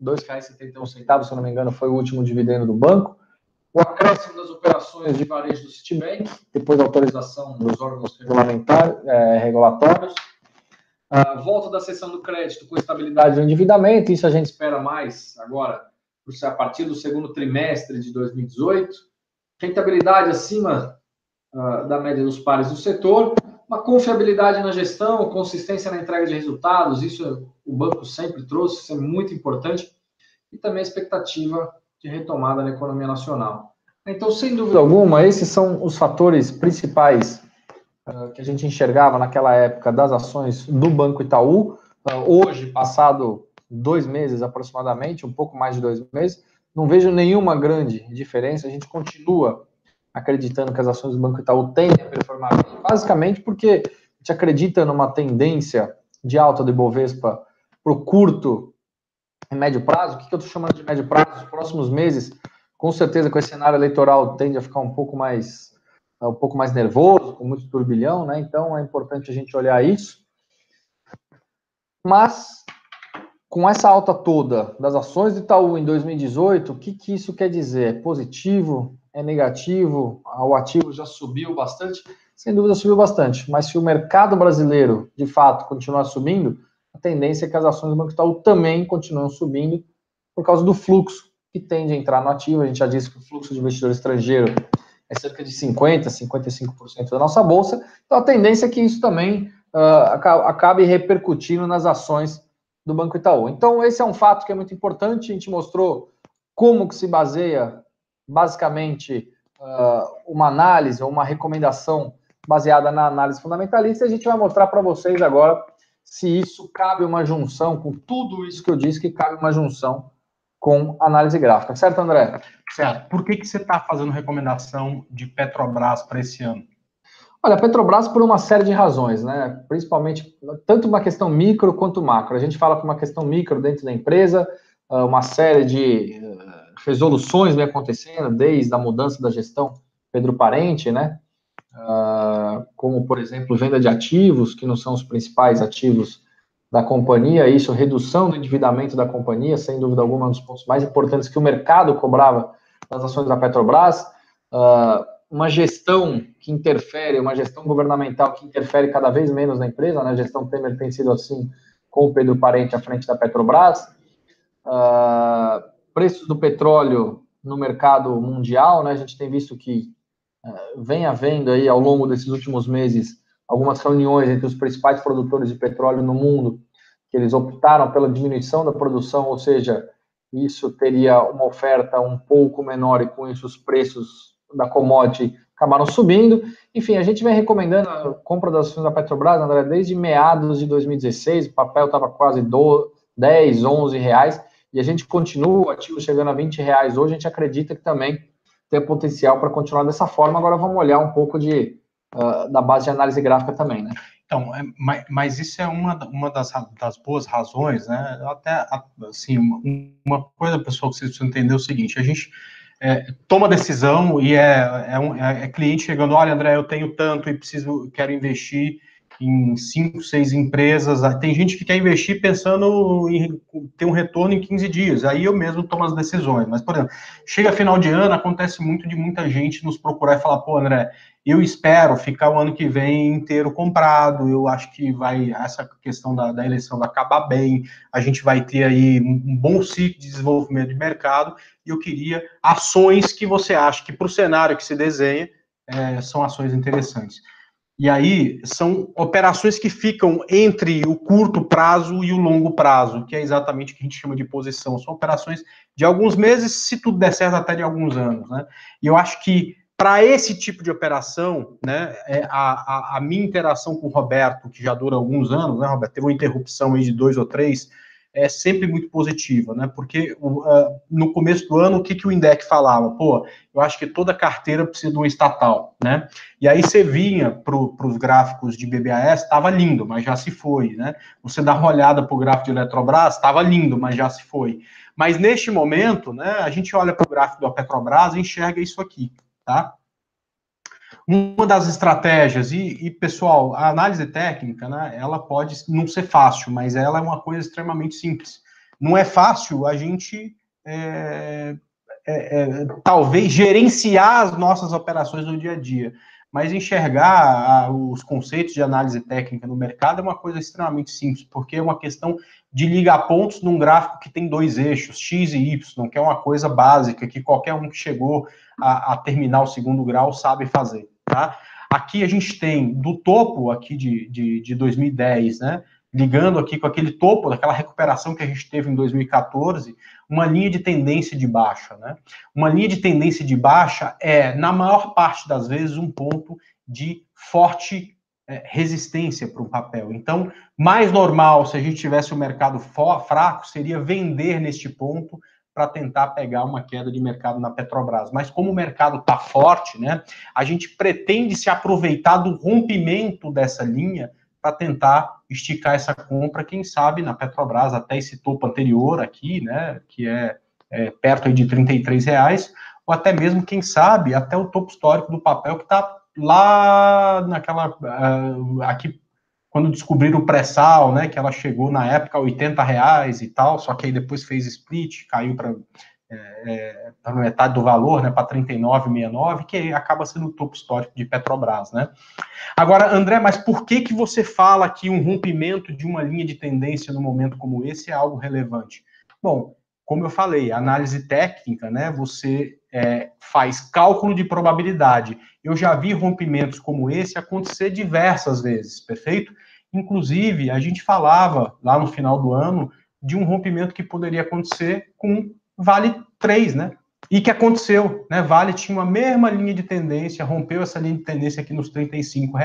2,71, se eu não me engano, foi o último dividendo do banco. O acréscimo das operações de varejo do Citibank, depois da autorização dos órgãos regulatórios. A volta da cessão do crédito com estabilidade do endividamento, isso a gente espera mais agora, a partir do segundo trimestre de 2018. Rentabilidade acima da média dos pares do setor. Uma confiabilidade na gestão, consistência na entrega de resultados, isso o banco sempre trouxe, isso é muito importante. E também a expectativa de retomada na economia nacional. Então, sem dúvida alguma, esses são os fatores principais que a gente enxergava naquela época das ações do Banco Itaú. Hoje, passado 2 meses aproximadamente, um pouco mais de 2 meses, não vejo nenhuma grande diferença. A gente continua acreditando que as ações do Banco Itaú tendem a performar bem, basicamente porque a gente acredita numa tendência de alta do Ibovespa para o curto e médio prazo. O que eu estou chamando de médio prazo? Os próximos meses, com certeza, com esse cenário eleitoral, tende a ficar um pouco mais nervoso, com muito turbilhão, né? Então é importante a gente olhar isso. Mas, com essa alta toda das ações do Itaú em 2018, o que isso quer dizer? É positivo? É negativo? O ativo já subiu bastante? Sem dúvida subiu bastante, mas se o mercado brasileiro, de fato, continuar subindo, a tendência é que as ações do Banco Itaú também continuem subindo por causa do fluxo que tende a entrar no ativo. A gente já disse que o fluxo de investidor estrangeiro é cerca de 50%, 55% da nossa bolsa. Então, a tendência é que isso também acabe repercutindo nas ações do Banco Itaú. Então, esse é um fato que é muito importante. A gente mostrou como que se baseia, basicamente, uma análise ou uma recomendação baseada na análise fundamentalista. E a gente vai mostrar para vocês agora se isso cabe uma junção com tudo isso que eu disse, que cabe uma junção com análise gráfica. Certo, André? Certo. Por que você está fazendo recomendação de Petrobras para esse ano? Olha, a Petrobras por uma série de razões, né? Principalmente, tanto uma questão micro quanto macro. A gente fala por uma questão micro dentro da empresa, uma série de resoluções vem acontecendo, desde a mudança da gestão Pedro Parente, né? Como, por exemplo, venda de ativos, que não são os principais ativos da companhia, isso, redução do endividamento da companhia, sem dúvida alguma, um dos pontos mais importantes que o mercado cobrava nas ações da Petrobras, uma gestão que interfere, uma gestão governamental que interfere cada vez menos na empresa, né? A gestão Temer tem sido assim com o Pedro Parente à frente da Petrobras, preços do petróleo no mercado mundial, né? A gente tem visto que vem havendo aí ao longo desses últimos meses algumas reuniões entre os principais produtores de petróleo no mundo, que eles optaram pela diminuição da produção, ou seja, isso teria uma oferta um pouco menor e com isso os preços da commodity acabaram subindo. Enfim, a gente vem recomendando a compra das ações da Petrobras, André, desde meados de 2016, o papel estava quase 10, 11 reais, e a gente continua, o ativo chegando a 20 reais hoje, a gente acredita que também tem potencial para continuar dessa forma. Agora vamos olhar um pouco da base de análise gráfica também, né? Então, mas isso é uma das boas razões, né? Até, assim, uma coisa, pessoal, que vocês precisam entender é o seguinte, a gente toma decisão e é cliente chegando, olha, André, eu tenho tanto e quero investir em 5, 6 empresas. Tem gente que quer investir pensando em ter um retorno em 15 dias, aí eu mesmo tomo as decisões. Mas, por exemplo, chega final de ano, acontece muito de muita gente nos procurar e falar, pô, André, eu espero ficar o ano que vem inteiro comprado, eu acho que essa questão da eleição vai acabar bem, a gente vai ter aí um bom ciclo de desenvolvimento de mercado, e eu queria ações que você acha que para o cenário que se desenha, são ações interessantes. E aí, são operações que ficam entre o curto prazo e o longo prazo, que é exatamente o que a gente chama de posição. São operações de alguns meses, se tudo der certo, até de alguns anos, né? E eu acho que, para esse tipo de operação, né, a minha interação com o Roberto, que já dura alguns anos, né, Roberto, teve uma interrupção aí de 2 ou 3, é sempre muito positiva, né? Porque no começo do ano, o que o INDEC falava? Pô, eu acho que toda carteira precisa de uma estatal, né? E aí você vinha para os gráficos de BBAS, estava lindo, mas já se foi, né? Você dá uma olhada para o gráfico de Eletrobras, estava lindo, mas já se foi. Mas neste momento, né, a gente olha para o gráfico da Petrobras e enxerga isso aqui, tá? Uma das estratégias, pessoal, a análise técnica, né, ela pode não ser fácil, mas ela é uma coisa extremamente simples. Não é fácil a gente, talvez, gerenciar as nossas operações no dia a dia, mas enxergar os conceitos de análise técnica no mercado é uma coisa extremamente simples, porque é uma questão de ligar pontos num gráfico que tem 2 eixos, X e Y, que é uma coisa básica, que qualquer um que chegou a terminar o segundo grau sabe fazer. Tá? Aqui a gente tem do topo aqui de 2010, né, ligando aqui com aquele topo, daquela recuperação que a gente teve em 2014, uma linha de tendência de baixa. Né? Uma linha de tendência de baixa na maior parte das vezes, um ponto de forte resistência para o papel. Então, mais normal, se a gente tivesse um mercado fraco, seria vender neste ponto para tentar pegar uma queda de mercado na Petrobras. Mas como o mercado está forte, né, a gente pretende se aproveitar do rompimento dessa linha para tentar esticar essa compra, quem sabe, na Petrobras, até esse topo anterior aqui, né, que é perto aí de R$33, ou até mesmo, quem sabe, até o topo histórico do papel, que está lá naquela... aqui, quando descobriram o pré-sal, né, que ela chegou na época a R$80 e tal, só que aí depois fez split, caiu para metade do valor, né, para 39,69, que acaba sendo o topo histórico de Petrobras, né. Agora, André, mas por que você fala que um rompimento de uma linha de tendência num momento como esse é algo relevante? Bom, como eu falei, análise técnica, né? Você faz cálculo de probabilidade. Eu já vi rompimentos como esse acontecer diversas vezes, perfeito? Inclusive, a gente falava lá no final do ano de um rompimento que poderia acontecer com Vale 3, né? E que aconteceu, né? Vale tinha uma mesma linha de tendência, rompeu essa linha de tendência aqui nos R$ 35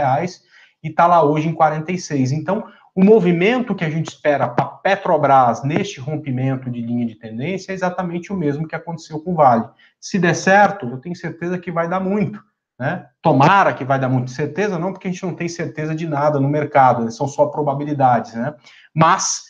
e está lá hoje em 46. Então, o movimento que a gente espera para Petrobras neste rompimento de linha de tendência é exatamente o mesmo que aconteceu com o Vale. Se der certo, eu tenho certeza que vai dar muito, né? Tomara que vai dar muito. Certeza não, porque a gente não tem certeza de nada no mercado, são só probabilidades, né? Mas,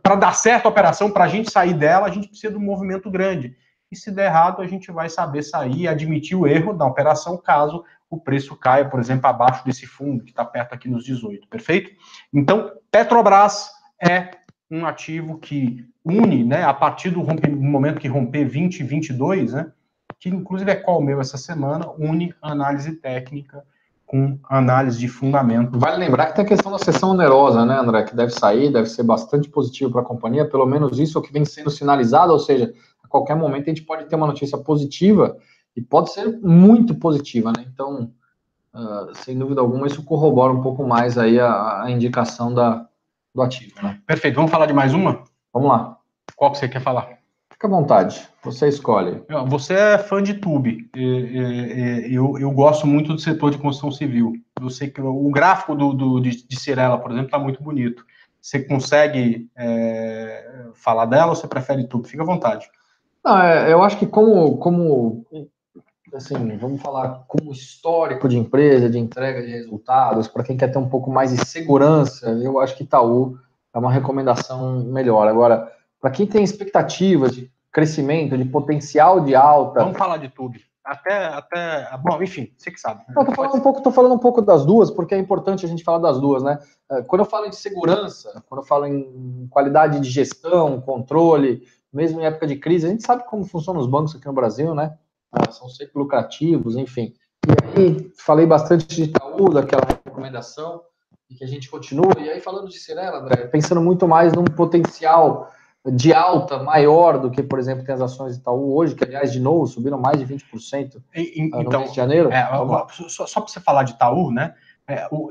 para dar certo a operação, para a gente sair dela, a gente precisa de um movimento grande. E se der errado, a gente vai saber sair e admitir o erro da operação, caso o preço caia, por exemplo, abaixo desse fundo, que está perto aqui nos 18, perfeito? Então, Petrobras é um ativo que une, né, a partir do momento que romper 20 e 22, né, que inclusive é qual o meu essa semana, une análise técnica com análise de fundamento. Vale lembrar que tem a questão da cessão onerosa, né, André, que deve sair, deve ser bastante positivo para a companhia, pelo menos isso é o que vem sendo sinalizado, ou seja, a qualquer momento a gente pode ter uma notícia positiva e pode ser muito positiva, né, então, sem dúvida alguma, isso corrobora um pouco mais aí a indicação do ativo, né. Perfeito, vamos falar de mais uma? Vamos lá. Qual que você quer falar? Fica à vontade, você escolhe. Você é fã de Tube. Eu gosto muito do setor de construção civil. Eu sei que o gráfico de Cyrela, por exemplo, está muito bonito. Você consegue falar dela ou você prefere Tube? Fica à vontade. Não, eu acho que como assim, vamos falar como histórico de empresa, de entrega de resultados, para quem quer ter um pouco mais de segurança, eu acho que Itaú é uma recomendação melhor. Agora, para quem tem expectativas de crescimento, de potencial de alta... Vamos falar de Tube. Bom, enfim, você que sabe. Tô falando um pouco das duas, porque é importante a gente falar das duas, né? Quando eu falo em segurança, quando eu falo em qualidade de gestão, controle, mesmo em época de crise, a gente sabe como funcionam os bancos aqui no Brasil, né? São sempre lucrativos, enfim. E aí, falei bastante de Itaú, daquela recomendação, e que a gente continua. E aí, falando de Cyrela, André, pensando muito mais num potencial de alta maior do que, por exemplo, tem as ações de Itaú hoje, que, aliás, de novo, subiram mais de 20% no mês de janeiro. Só para você falar de Itaú, né?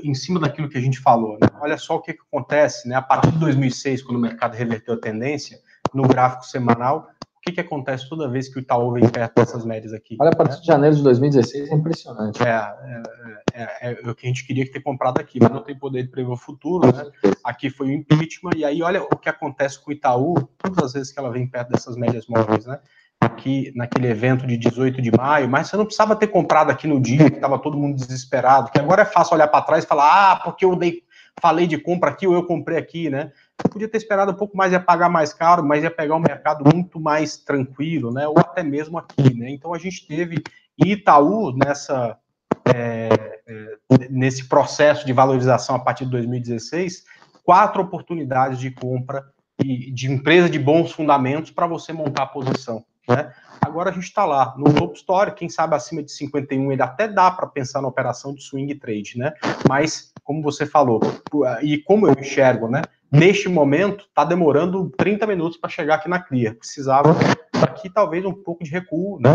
Em cima daquilo que a gente falou, né? Olha só o que acontece, né? A partir de 2006, quando o mercado reverteu a tendência, no gráfico semanal, o que acontece toda vez que o Itaú vem perto dessas médias aqui? Olha, a partir de janeiro de 2016 é impressionante. É o que a gente queria ter comprado aqui, mas não tem poder de prever o futuro, né? Aqui foi o impeachment, e aí olha o que acontece com o Itaú, todas as vezes que ela vem perto dessas médias móveis, né? Aqui naquele evento de 18 de maio, mas você não precisava ter comprado aqui no dia, que estava todo mundo desesperado, que agora é fácil olhar para trás e falar, porque eu falei de compra aqui ou eu comprei aqui, né? Podia ter esperado um pouco mais, ia pagar mais caro, mas ia pegar um mercado muito mais tranquilo, né? Ou até mesmo aqui, né? Então a gente teve em Itaú nesse processo de valorização a partir de 2016, 4 oportunidades de compra de empresa de bons fundamentos para você montar a posição, né? Agora a gente está lá no topo histórico, quem sabe acima de 51 ainda até dá para pensar na operação de swing trade, né? Mas como você falou e como eu enxergo, né? Neste momento, está demorando 30 minutos para chegar aqui na Clear. Precisava aqui talvez um pouco de recuo, né?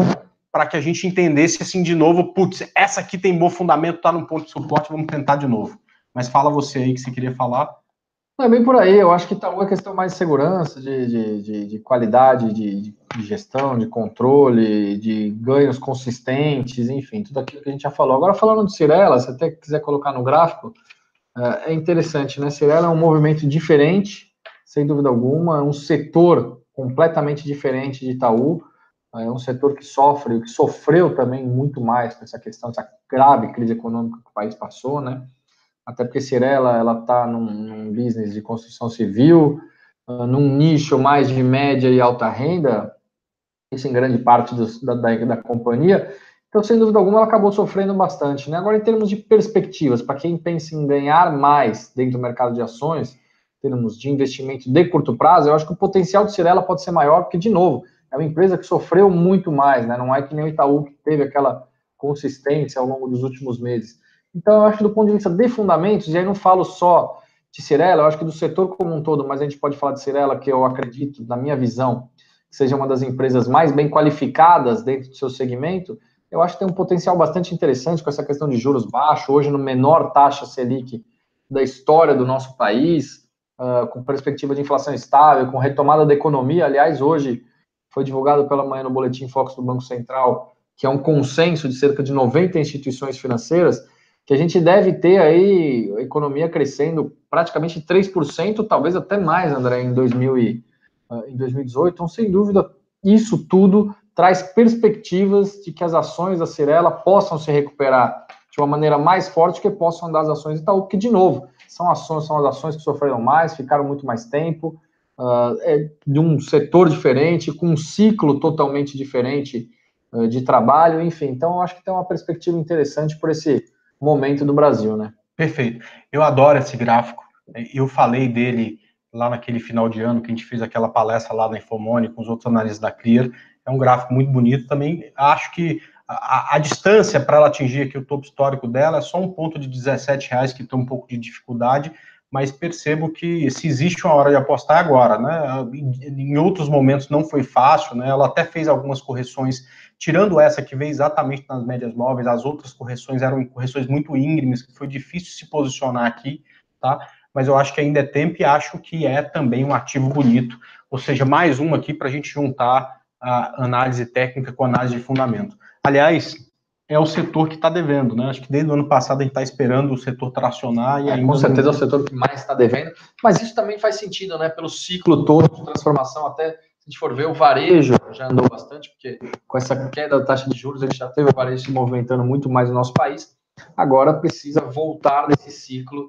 Para que a gente entendesse assim de novo, putz, essa aqui tem bom fundamento, está num ponto de suporte, vamos tentar de novo. Mas fala você aí que você queria falar. Não, é bem por aí, eu acho que Itaú é questão mais de segurança, de qualidade de gestão, de controle, de ganhos consistentes, enfim, tudo aquilo que a gente já falou. Agora, falando de Cyrela, se até quiser colocar no gráfico, é interessante, né? Cyrela é um movimento diferente, sem dúvida alguma, é um setor completamente diferente de Itaú, é um setor que sofreu também muito mais com essa questão, essa grave crise econômica que o país passou, né? Até porque Cyrela, ela está num business de construção civil, num nicho mais de média e alta renda, isso em grande parte da companhia. Então, sem dúvida alguma, ela acabou sofrendo bastante, né? Agora, em termos de perspectivas, para quem pensa em ganhar mais dentro do mercado de ações, em termos de investimento de curto prazo, eu acho que o potencial de Cyrela pode ser maior, porque, de novo, é uma empresa que sofreu muito mais, né? Não é que nem o Itaú, que teve aquela consistência ao longo dos últimos meses. Então, eu acho que do ponto de vista de fundamentos, e aí não falo só de Cyrela, eu acho que do setor como um todo, mas a gente pode falar de Cyrela, que eu acredito, na minha visão, que seja uma das empresas mais bem qualificadas dentro do seu segmento, eu acho que tem um potencial bastante interessante com essa questão de juros baixos, hoje no menor taxa Selic da história do nosso país, com perspectiva de inflação estável, com retomada da economia. Aliás, hoje foi divulgado pela manhã no Boletim Focus do Banco Central, que é um consenso de cerca de 90 instituições financeiras, que a gente deve ter aí a economia crescendo praticamente 3%, talvez até mais, André, em 2018. Então, sem dúvida, isso tudo traz perspectivas de que as ações da Cyrela possam se recuperar de uma maneira mais forte que possam andar as ações do Itaú, que, de novo, são as ações que sofreram mais, ficaram muito mais tempo, de um setor diferente, com um ciclo totalmente diferente de trabalho, enfim. Então, eu acho que tem uma perspectiva interessante por esse momento do Brasil, né? Perfeito. Eu adoro esse gráfico. Eu falei dele lá naquele final de ano que a gente fez aquela palestra lá na Infomone com os outros analistas da Clear. É um gráfico muito bonito. Também acho que a distância para ela atingir aqui o topo histórico dela é só um ponto de R$17, que tem um pouco de dificuldade, mas percebo que se existe uma hora de apostar é agora, né? Em outros momentos não foi fácil, né? Ela até fez algumas correções, tirando essa que veio exatamente nas médias móveis, as outras correções eram correções muito íngremes, que foi difícil se posicionar aqui, tá? Mas eu acho que ainda é tempo e acho que é também um ativo bonito, ou seja, mais um aqui para a gente juntar a análise técnica com a análise de fundamento. Aliás, é o setor que está devendo, né? Acho que desde o ano passado a gente está esperando o setor tracionar e ainda com certeza é o setor que mais está devendo, mas isso também faz sentido, né? Pelo ciclo todo de transformação, até se a gente for ver, o varejo já andou bastante, porque com essa queda da taxa de juros, a gente já teve o varejo se movimentando muito mais no nosso país. Agora precisa voltar nesse ciclo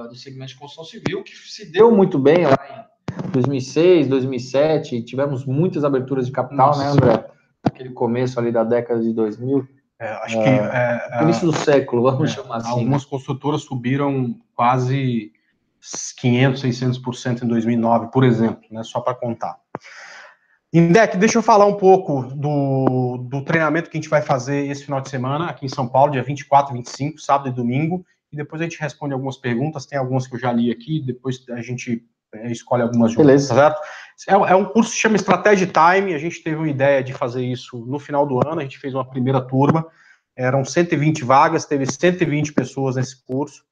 do segmento de construção civil, que se deu muito bem lá em 2006, 2007, tivemos muitas aberturas de capital, Nossa, né, André? Naquele começo ali da década de 2000. Acho que início do século, vamos chamar assim. Algumas construtoras subiram quase 500, 600% em 2009, por exemplo, né, só para contar. Indec, deixa eu falar um pouco do treinamento que a gente vai fazer esse final de semana aqui em São Paulo, dia 24 e 25, sábado e domingo, e depois a gente responde algumas perguntas, tem algumas que eu já li aqui, depois a gente escolhe algumas juntas. Beleza. Certo? É um curso que chama Strategy Time, a gente teve uma ideia de fazer isso no final do ano, a gente fez uma primeira turma, eram 120 vagas, teve 120 pessoas nesse curso,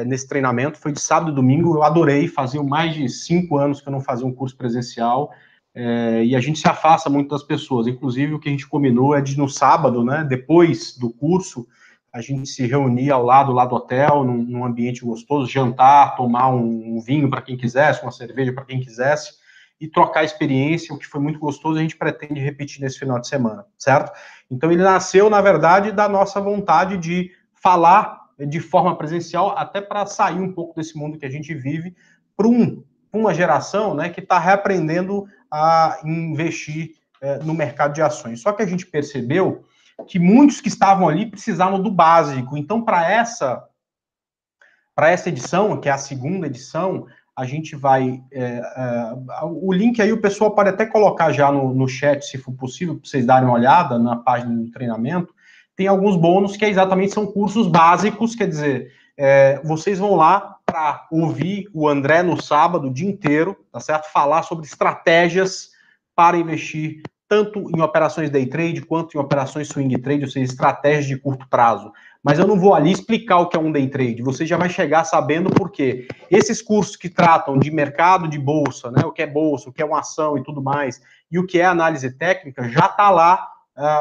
nesse treinamento, foi de sábado e domingo, eu adorei, fazia mais de 5 anos que eu não fazia um curso presencial, e a gente se afasta muito das pessoas, inclusive o que a gente combinou é de no sábado, né, depois do curso, a gente se reunia lá do hotel, num ambiente gostoso, jantar, tomar um vinho para quem quisesse, uma cerveja para quem quisesse, e trocar experiência, o que foi muito gostoso, a gente pretende repetir nesse final de semana, certo? Então ele nasceu, na verdade, da nossa vontade de falar de forma presencial, até para sair um pouco desse mundo que a gente vive, para uma geração, né, que está reaprendendo a investir no mercado de ações. Só que a gente percebeu que muitos que estavam ali precisavam do básico. Então, para essa edição, que é a segunda edição, a gente vai... o link aí o pessoal pode até colocar já no chat, se for possível, para vocês darem uma olhada na página do treinamento. Tem alguns bônus que exatamente são cursos básicos, quer dizer, vocês vão lá para ouvir o André no sábado, o dia inteiro, tá certo? Falar sobre estratégias para investir tanto em operações day trade quanto em operações swing trade, ou seja, estratégias de curto prazo. Mas eu não vou ali explicar o que é um day trade, você já vai chegar sabendo por quê. Esses cursos que tratam de mercado de bolsa, né, o que é bolsa, o que é uma ação e tudo mais, e o que é análise técnica, já está lá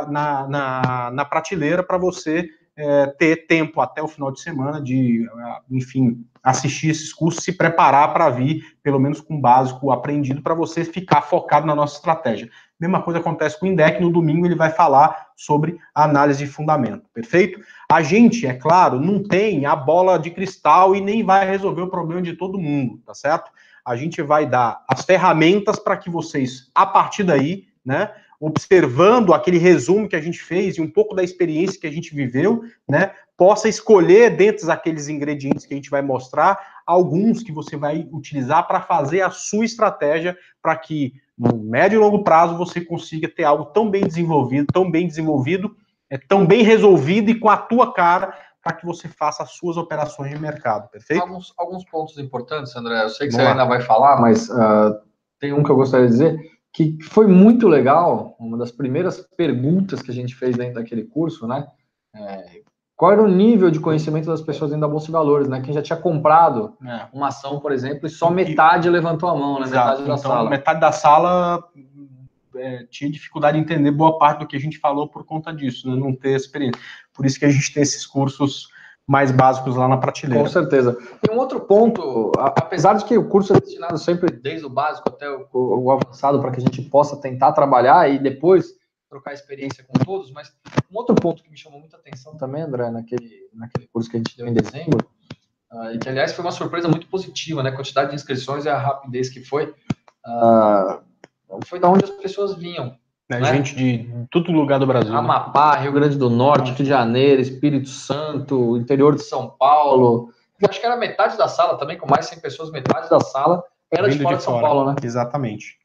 na prateleira para você ter tempo até o final de semana de, enfim, assistir esses cursos, se preparar para vir, pelo menos com o básico aprendido, para você ficar focado na nossa estratégia. Mesma coisa acontece com o Indec, no domingo ele vai falar sobre análise de fundamento, perfeito? A gente, é claro, não tem a bola de cristal e nem vai resolver o problema de todo mundo, tá certo? A gente vai dar as ferramentas para que vocês, a partir daí, né, observando aquele resumo que a gente fez e um pouco da experiência que a gente viveu, né, possa escolher dentre aqueles ingredientes que a gente vai mostrar, alguns que você vai utilizar para fazer a sua estratégia para que no médio e longo prazo você consiga ter algo tão bem desenvolvido, tão bem resolvido e com a tua cara para que você faça as suas operações de mercado, perfeito? Alguns pontos importantes, André, eu sei que você ainda vai falar, mas tem um que eu gostaria de dizer, que foi muito legal, uma das primeiras perguntas que a gente fez dentro daquele curso, né? Qual era o nível de conhecimento das pessoas dentro da Bolsa de Valores, né? Quem já tinha comprado uma ação, por exemplo, e só metade levantou a mão, né? Exato. Metade da sala. Metade da sala tinha dificuldade de entender boa parte do que a gente falou por conta disso, né? Não ter experiência. Por isso que a gente tem esses cursos mais básicos lá na prateleira. Com certeza. E um outro ponto, apesar de que o curso é destinado sempre desde o básico até o avançado, para que a gente possa tentar trabalhar e depois trocar experiência com todos, mas um outro ponto que me chamou muita atenção também, André, naquele curso que a gente deu em dezembro, e que, aliás, foi uma surpresa muito positiva, né? A quantidade de inscrições e a rapidez que foi da onde as pessoas vinham. Né? Gente de todo lugar do Brasil. Amapá, Rio Grande do Norte, Rio de Janeiro, Espírito Santo, interior de São Paulo. Eu acho que era metade da sala também, com mais 100 pessoas, metade da sala era de fora de São Paulo, né? Exatamente.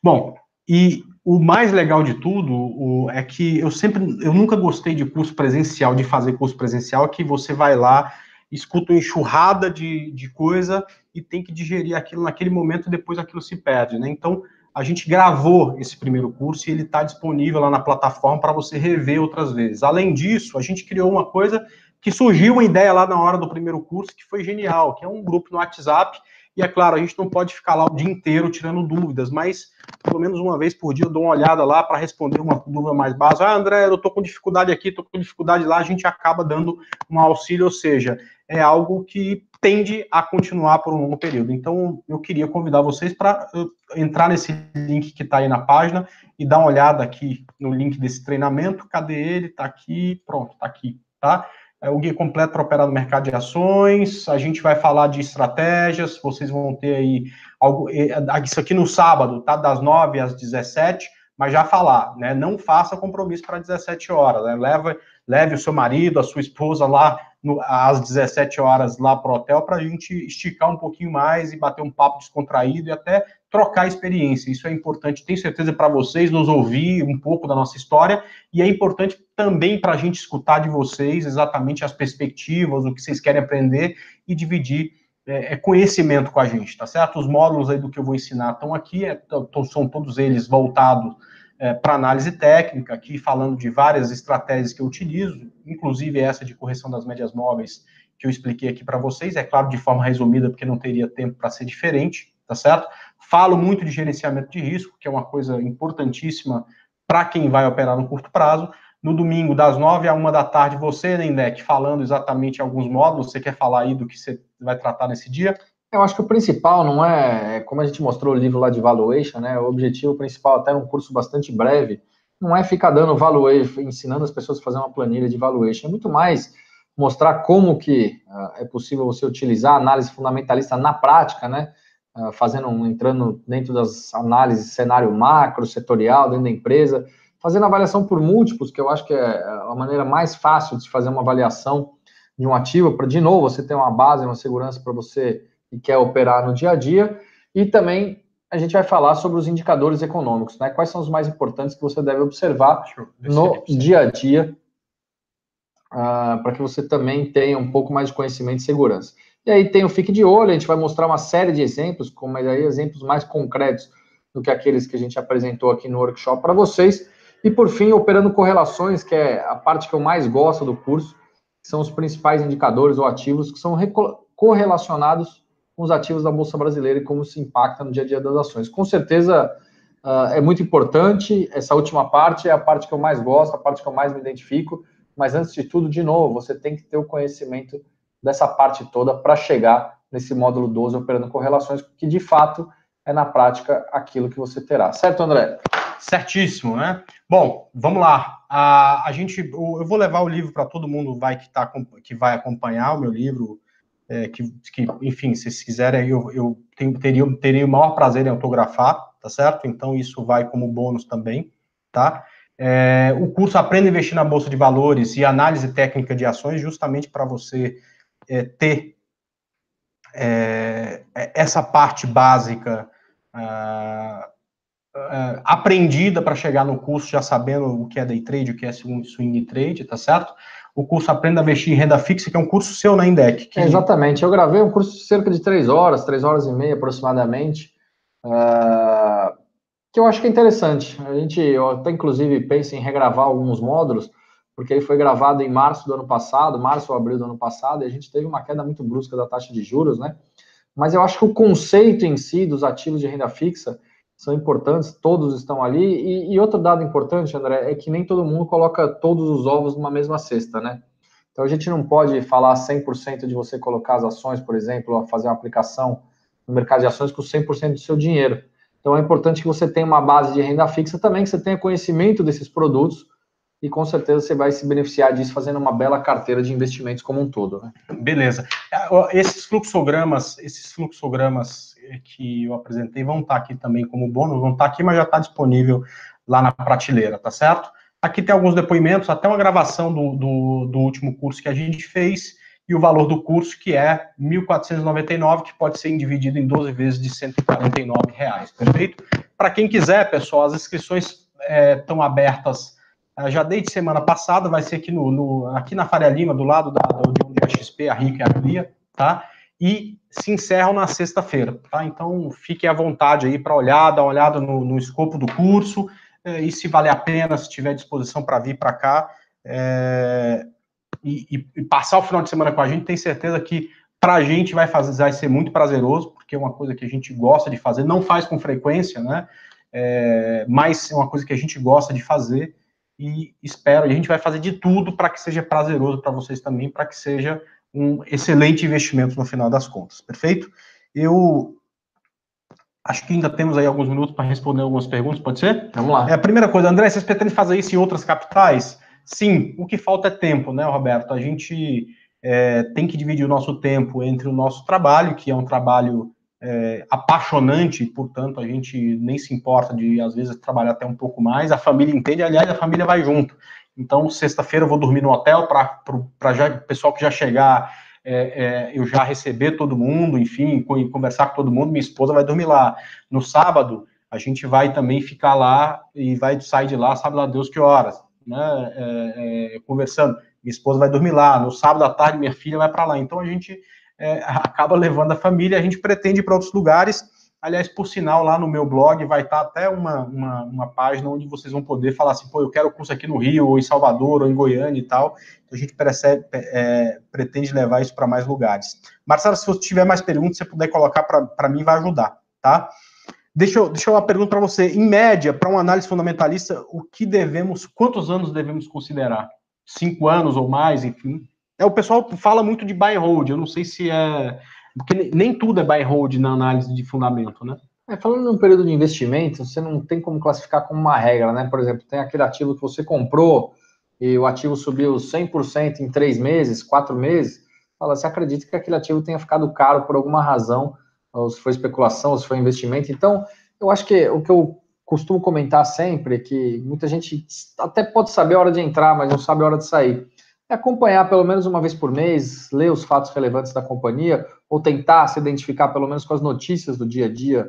Bom, e o mais legal de tudo é que eu nunca gostei de curso presencial, de fazer curso presencial, que você vai lá, escuta uma enxurrada de coisa e tem que digerir aquilo naquele momento e depois aquilo se perde, né? Então, a gente gravou esse primeiro curso e ele está disponível lá na plataforma para você rever outras vezes. Além disso, a gente criou uma coisa que surgiu uma ideia lá na hora do primeiro curso que foi genial, que é um grupo no WhatsApp. E é claro, a gente não pode ficar lá o dia inteiro tirando dúvidas, mas pelo menos uma vez por dia eu dou uma olhada lá para responder uma dúvida mais básica. André, eu estou com dificuldade aqui, estou com dificuldade lá, a gente acaba dando um auxílio, ou seja, é algo que tende a continuar por um longo período. Então, eu queria convidar vocês para entrar nesse link que está aí na página e dar uma olhada aqui no link desse treinamento. Cadê ele? Está aqui, pronto, está aqui, tá? É o guia completo para operar no mercado de ações. A gente vai falar de estratégias, vocês vão ter aí algo, isso aqui no sábado, tá? Das 9 às 17, mas já falar, né? Não faça compromisso para 17 horas, né? Leve o seu marido, a sua esposa lá às 17 horas lá para o hotel para a gente esticar um pouquinho mais e bater um papo descontraído e até trocar experiência. Isso é importante, tenho certeza, para vocês nos ouvir um pouco da nossa história e é importante também para a gente escutar de vocês exatamente as perspectivas, o que vocês querem aprender e dividir conhecimento com a gente, tá certo? Os módulos aí do que eu vou ensinar estão aqui, são todos eles voltados para análise técnica, aqui falando de várias estratégias que eu utilizo, inclusive essa de correção das médias móveis que eu expliquei aqui para vocês, é claro, de forma resumida, porque não teria tempo para ser diferente, tá certo? Falo muito de gerenciamento de risco, que é uma coisa importantíssima para quem vai operar no curto prazo. No domingo, das 9 à 1 da tarde, você, Nendec, falando exatamente alguns módulos, você quer falar aí do que você vai tratar nesse dia? Eu acho que o principal não como a gente mostrou o livro lá de valuation, né? O objetivo principal, até um curso bastante breve, não é ficar dando valuation, ensinando as pessoas a fazer uma planilha de valuation, é muito mais mostrar como que é possível você utilizar a análise fundamentalista na prática, né? Entrando dentro das análises cenário macro, setorial, dentro da empresa, fazendo avaliação por múltiplos, que eu acho que é a maneira mais fácil de se fazer uma avaliação de um ativo, para, de novo, você ter uma base, uma segurança para você que quer operar no dia a dia, e também a gente vai falar sobre os indicadores econômicos, né? Quais são os mais importantes que você deve observar no dia a dia, para que você também tenha um pouco mais de conhecimento e segurança. E aí tem o Fique de Olho, a gente vai mostrar uma série de exemplos, como aí exemplos mais concretos do que aqueles que a gente apresentou aqui no workshop para vocês. E por fim, operando correlações, que é a parte que eu mais gosto do curso, que são os principais indicadores ou ativos que são correlacionados com os ativos da Bolsa Brasileira e como se impacta no dia a dia das ações. Com certeza é muito importante, essa última parte é a parte que eu mais gosto, a parte que eu mais me identifico, mas antes de tudo, de novo, você tem que ter o conhecimento dessa parte toda para chegar nesse módulo 12 operando correlações, que de fato é na prática aquilo que você terá. Certo, André? Certíssimo, né? Bom, vamos lá. Eu vou levar o livro para todo mundo que vai acompanhar o meu livro, enfim, se vocês quiserem, eu teria o maior prazer em autografar, tá certo? Então, isso vai como bônus também, tá? O curso Aprenda a Investir na Bolsa de Valores e Análise Técnica de Ações, justamente para você ter essa parte básica aprendida para chegar no curso já sabendo o que é day trade, o que é swing trade, tá certo? O curso Aprenda a Investir em Renda Fixa, que é um curso seu na Indec. Exatamente, eu gravei um curso de cerca de 3 horas e meia aproximadamente, que eu acho que é interessante. Eu até, inclusive, penso em regravar alguns módulos, porque ele foi gravado em março do ano passado, março ou abril do ano passado, e a gente teve uma queda muito brusca da taxa de juros, né? Mas eu acho que o conceito em si dos ativos de renda fixa são importantes, todos estão ali. E outro dado importante, André, é que nem todo mundo coloca todos os ovos numa mesma cesta, né? Então a gente não pode falar 100% de você colocar as ações, por exemplo, fazer uma aplicação no mercado de ações com 100% do seu dinheiro. Então é importante que você tenha uma base de renda fixa também, que você tenha conhecimento desses produtos, e com certeza você vai se beneficiar disso fazendo uma bela carteira de investimentos como um todo, né? Beleza. Esses fluxogramas que eu apresentei vão estar aqui também como bônus, vão estar aqui, mas já está disponível lá na prateleira, tá certo? Aqui tem alguns depoimentos, até uma gravação do último curso que a gente fez, e o valor do curso, que é R$ 1.499, que pode ser dividido em 12 vezes de R$ 149, perfeito? Para quem quiser, pessoal, as inscrições estão abertas já desde semana passada, vai ser aqui na Faria Lima, do lado de onde é a XP, a Rica e a Clia, tá? E se encerram na sexta-feira, tá? Então, fiquem à vontade aí para dar uma olhada no escopo do curso, e se valer a pena, se tiver disposição para vir para cá, e passar o final de semana com a gente, tenho certeza que para a gente vai ser muito prazeroso, porque é uma coisa que a gente gosta de fazer, não faz com frequência, né? Mas é uma coisa que a gente gosta de fazer, e a gente vai fazer de tudo para que seja prazeroso para vocês também, para que seja um excelente investimento no final das contas, perfeito? Eu acho que ainda temos aí alguns minutos para responder algumas perguntas, pode ser? Vamos lá. A primeira coisa, André, vocês pretendem fazer isso em outras capitais? Sim, o que falta é tempo, né, Roberto? A gente tem que dividir o nosso tempo entre o nosso trabalho, que é um trabalho apaixonante, portanto, a gente nem se importa de, às vezes, trabalhar até um pouco mais, a família entende, aliás, a família vai junto. Então, sexta-feira eu vou dormir no hotel para o pessoal que já chegar, eu já receber todo mundo, enfim, conversar com todo mundo, minha esposa vai dormir lá. No sábado, a gente vai também ficar lá e vai sair de lá, sabe lá Deus que horas, né, conversando. Minha esposa vai dormir lá, no sábado à tarde minha filha vai para lá. Então, a gente acaba levando a família, a gente pretende ir para outros lugares. Aliás, por sinal, lá no meu blog vai estar até uma página onde vocês vão poder falar assim, pô, eu quero curso aqui no Rio, ou em Salvador, ou em Goiânia e tal. Então, a gente pretende levar isso para mais lugares. Marcelo, se você tiver mais perguntas, se você puder colocar para mim, vai ajudar, tá? Deixa eu uma pergunta para você. Em média, para uma análise fundamentalista, quantos anos devemos considerar? 5 anos ou mais, enfim? O pessoal fala muito de buy and hold, eu não sei se porque nem tudo é buy and hold na análise de fundamento, né? Falando num período de investimento, você não tem como classificar como uma regra, né? Por exemplo, tem aquele ativo que você comprou e o ativo subiu 100% em 3 meses, 4 meses. Você acredita que aquele ativo tenha ficado caro por alguma razão, ou se foi especulação, ou se foi investimento. Então, eu acho que o que eu costumo comentar sempre é que muita gente até pode saber a hora de entrar, mas não sabe a hora de sair. É acompanhar pelo menos uma vez por mês, ler os fatos relevantes da companhia, ou tentar se identificar pelo menos com as notícias do dia a dia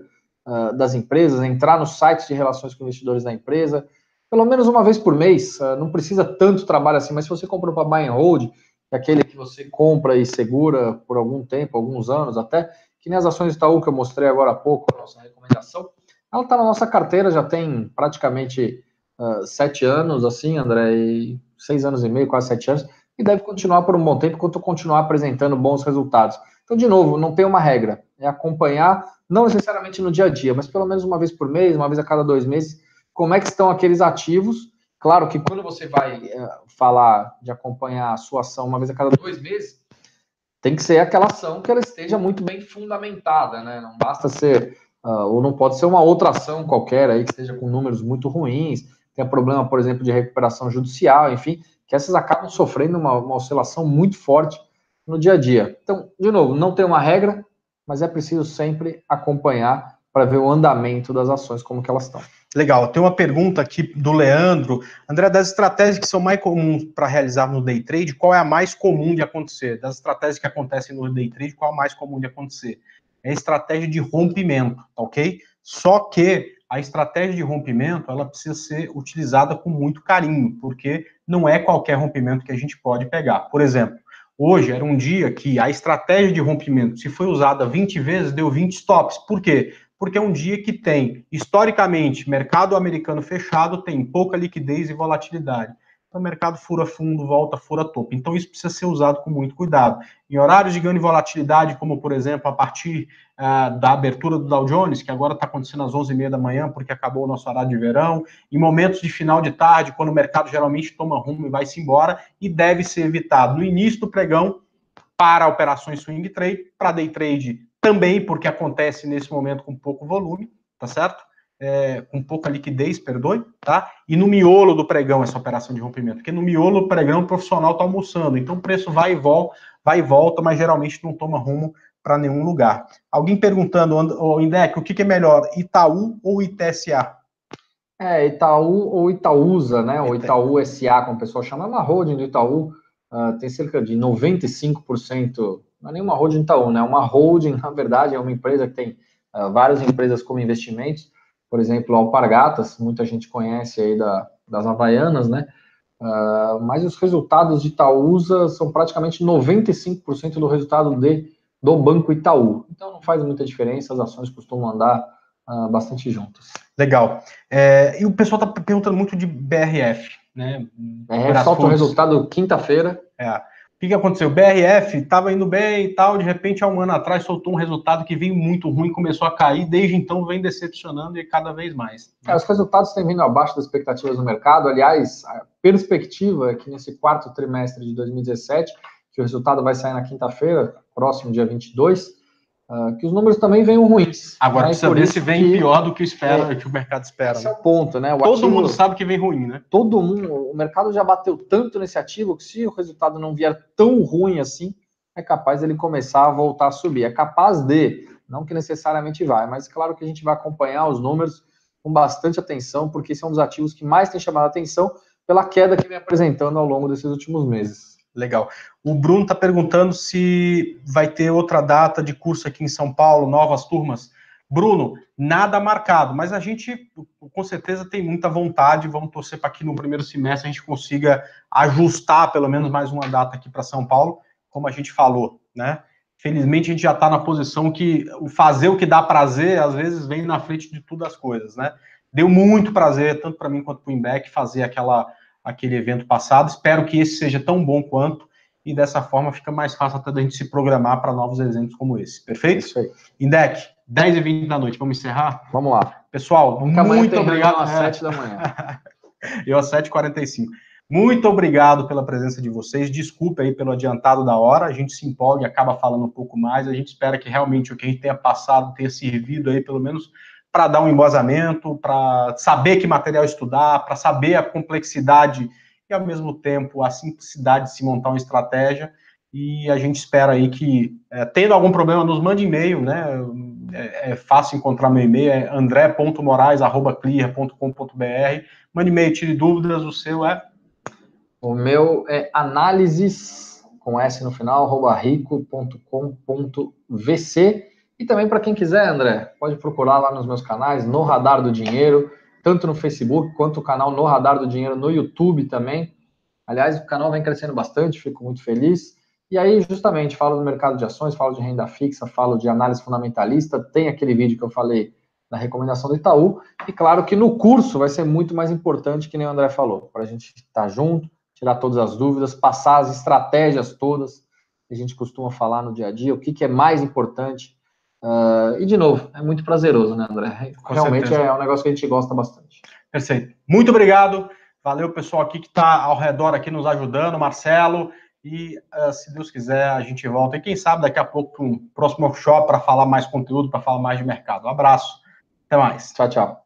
das empresas, entrar nos sites de relações com investidores da empresa, pelo menos uma vez por mês. Não precisa tanto trabalho assim, mas se você comprou para buy and hold, que é aquele que você compra e segura por algum tempo, alguns anos até, que nem as ações de Itaú que eu mostrei agora há pouco, a nossa recomendação, ela está na nossa carteira, já tem praticamente 7 anos, assim, André, e 6 anos e meio, quase 7 anos, e deve continuar por um bom tempo, enquanto continuar apresentando bons resultados. Então, de novo, não tem uma regra, é acompanhar, não necessariamente no dia a dia, mas pelo menos uma vez por mês, uma vez a cada 2 meses, como é que estão aqueles ativos. Claro que quando você vai falar de acompanhar a sua ação uma vez a cada 2 meses, tem que ser aquela ação que ela esteja muito bem fundamentada, né? Não basta ser, ou não pode ser uma outra ação qualquer aí que esteja com números muito ruins, tenha problema, por exemplo, de recuperação judicial, enfim, que essas acabam sofrendo uma oscilação muito forte no dia a dia. Então, de novo, não tem uma regra, mas é preciso sempre acompanhar para ver o andamento das ações, como que elas estão. Legal, tem uma pergunta aqui do Leandro. André, das estratégias que são mais comuns para realizar no day trade, qual é a mais comum de acontecer? Das estratégias que acontecem no day trade, qual é a mais comum de acontecer? É a estratégia de rompimento, ok? Só que a estratégia de rompimento, ela precisa ser utilizada com muito carinho, porque não é qualquer rompimento que a gente pode pegar. Por exemplo, hoje era um dia que a estratégia de rompimento, se foi usada 20 vezes, deu 20 stops. Por quê? porque é um dia que tem, historicamente, mercado americano fechado, tem pouca liquidez e volatilidade. Então, o mercado fura fundo, volta, fura topo. Então, isso precisa ser usado com muito cuidado. Em horários de ganho e volatilidade, como, por exemplo, a partir da abertura do Dow Jones, que agora está acontecendo às 11h30 da manhã, porque acabou o nosso horário de verão, em momentos de final de tarde, quando o mercado geralmente toma rumo e vai-se embora, e deve ser evitado no início do pregão, para operações swing trade, para day trade também, porque acontece nesse momento com pouco volume, tá certo? Com pouca liquidez, perdoe, tá? E no miolo do pregão essa operação de rompimento, porque no miolo do pregão o profissional está almoçando, então o preço vai e volta, mas geralmente não toma rumo para nenhum lugar. Alguém perguntando, Indec, o que é melhor, Itaú ou ITSA? Itaú ou Itaúsa, né? Ou Itaú SA, como o pessoal chama, é uma holding do Itaú, tem cerca de 95%, não é nenhuma holding Itaú, né? É uma holding, na verdade, é uma empresa que tem várias empresas como investimentos, por exemplo, Alpargatas, muita gente conhece aí das Havaianas, né? Mas os resultados de Itaúsa são praticamente 95% do resultado do Banco Itaú. Então não faz muita diferença, as ações costumam andar bastante juntas. Legal. E o pessoal está perguntando muito de BRF, né? BRF solta o resultado quinta-feira. O que aconteceu? O BRF estava indo bem e tal, de repente, há um ano atrás, soltou um resultado que veio muito ruim, começou a cair, desde então vem decepcionando e cada vez mais. Os resultados têm vindo abaixo das expectativas do mercado. Aliás, a perspectiva é que nesse quarto trimestre de 2017, que o resultado vai sair na quinta-feira, próximo dia 22, que os números também venham ruins. Agora, precisa ver se vem pior do que que o mercado espera. Esse é o ponto, né? Todo mundo sabe que vem ruim, né? Todo mundo, o mercado já bateu tanto nesse ativo que se o resultado não vier tão ruim assim, é capaz ele começar a voltar a subir. É capaz de, não que necessariamente vai, mas claro que a gente vai acompanhar os números com bastante atenção, porque esse é um dos ativos que mais tem chamado a atenção pela queda que vem apresentando ao longo desses últimos meses. Legal. O Bruno está perguntando se vai ter outra data de curso aqui em São Paulo, novas turmas. Bruno, nada marcado, mas a gente com certeza tem muita vontade, vamos torcer para que no primeiro semestre a gente consiga ajustar pelo menos mais uma data aqui para São Paulo, como a gente falou, né? Felizmente a gente já está na posição que fazer o que dá prazer, às vezes vem na frente de todas as coisas, né? Deu muito prazer, tanto para mim quanto para o Indec, fazer aquele evento passado. Espero que esse seja tão bom quanto, e dessa forma fica mais fácil até da gente se programar para novos eventos como esse. Perfeito? Isso aí. Indec, 10h20 da noite, vamos encerrar? Vamos lá. Pessoal, muito obrigado. Às 7 da manhã. Eu às 7h45. Muito obrigado pela presença de vocês. Desculpa aí pelo adiantado da hora. A gente se empolga e acaba falando um pouco mais. A gente espera que realmente o que a gente tenha passado tenha servido aí, pelo menos, para dar um embasamento, para saber que material estudar, para saber a complexidade e, ao mesmo tempo, a simplicidade de se montar uma estratégia. E a gente espera aí que, tendo algum problema, nos mande e-mail, né? É fácil encontrar meu e-mail, é andré.moraes@clear.com.br. Mande e-mail, tire dúvidas, o seu é? O meu é análises, com S no final, @rico.com.vc. E também para quem quiser, André, pode procurar lá nos meus canais, No Radar do Dinheiro, tanto no Facebook quanto o canal No Radar do Dinheiro no YouTube também. Aliás, o canal vem crescendo bastante, fico muito feliz. E aí, justamente, falo do mercado de ações, falo de renda fixa, falo de análise fundamentalista, tem aquele vídeo que eu falei da recomendação do Itaú. E claro que no curso vai ser muito mais importante, que nem o André falou, para a gente estar junto, tirar todas as dúvidas, passar as estratégias todas que a gente costuma falar no dia a dia, o que é mais importante. E, de novo, é muito prazeroso, né, André? Realmente é um negócio que a gente gosta bastante. Perfeito. Muito obrigado. Valeu, pessoal aqui que está ao redor aqui nos ajudando, Marcelo. E, se Deus quiser, a gente volta. E quem sabe daqui a pouco para um próximo workshop para falar mais conteúdo, para falar mais de mercado. Um abraço. Até mais. Tchau, tchau.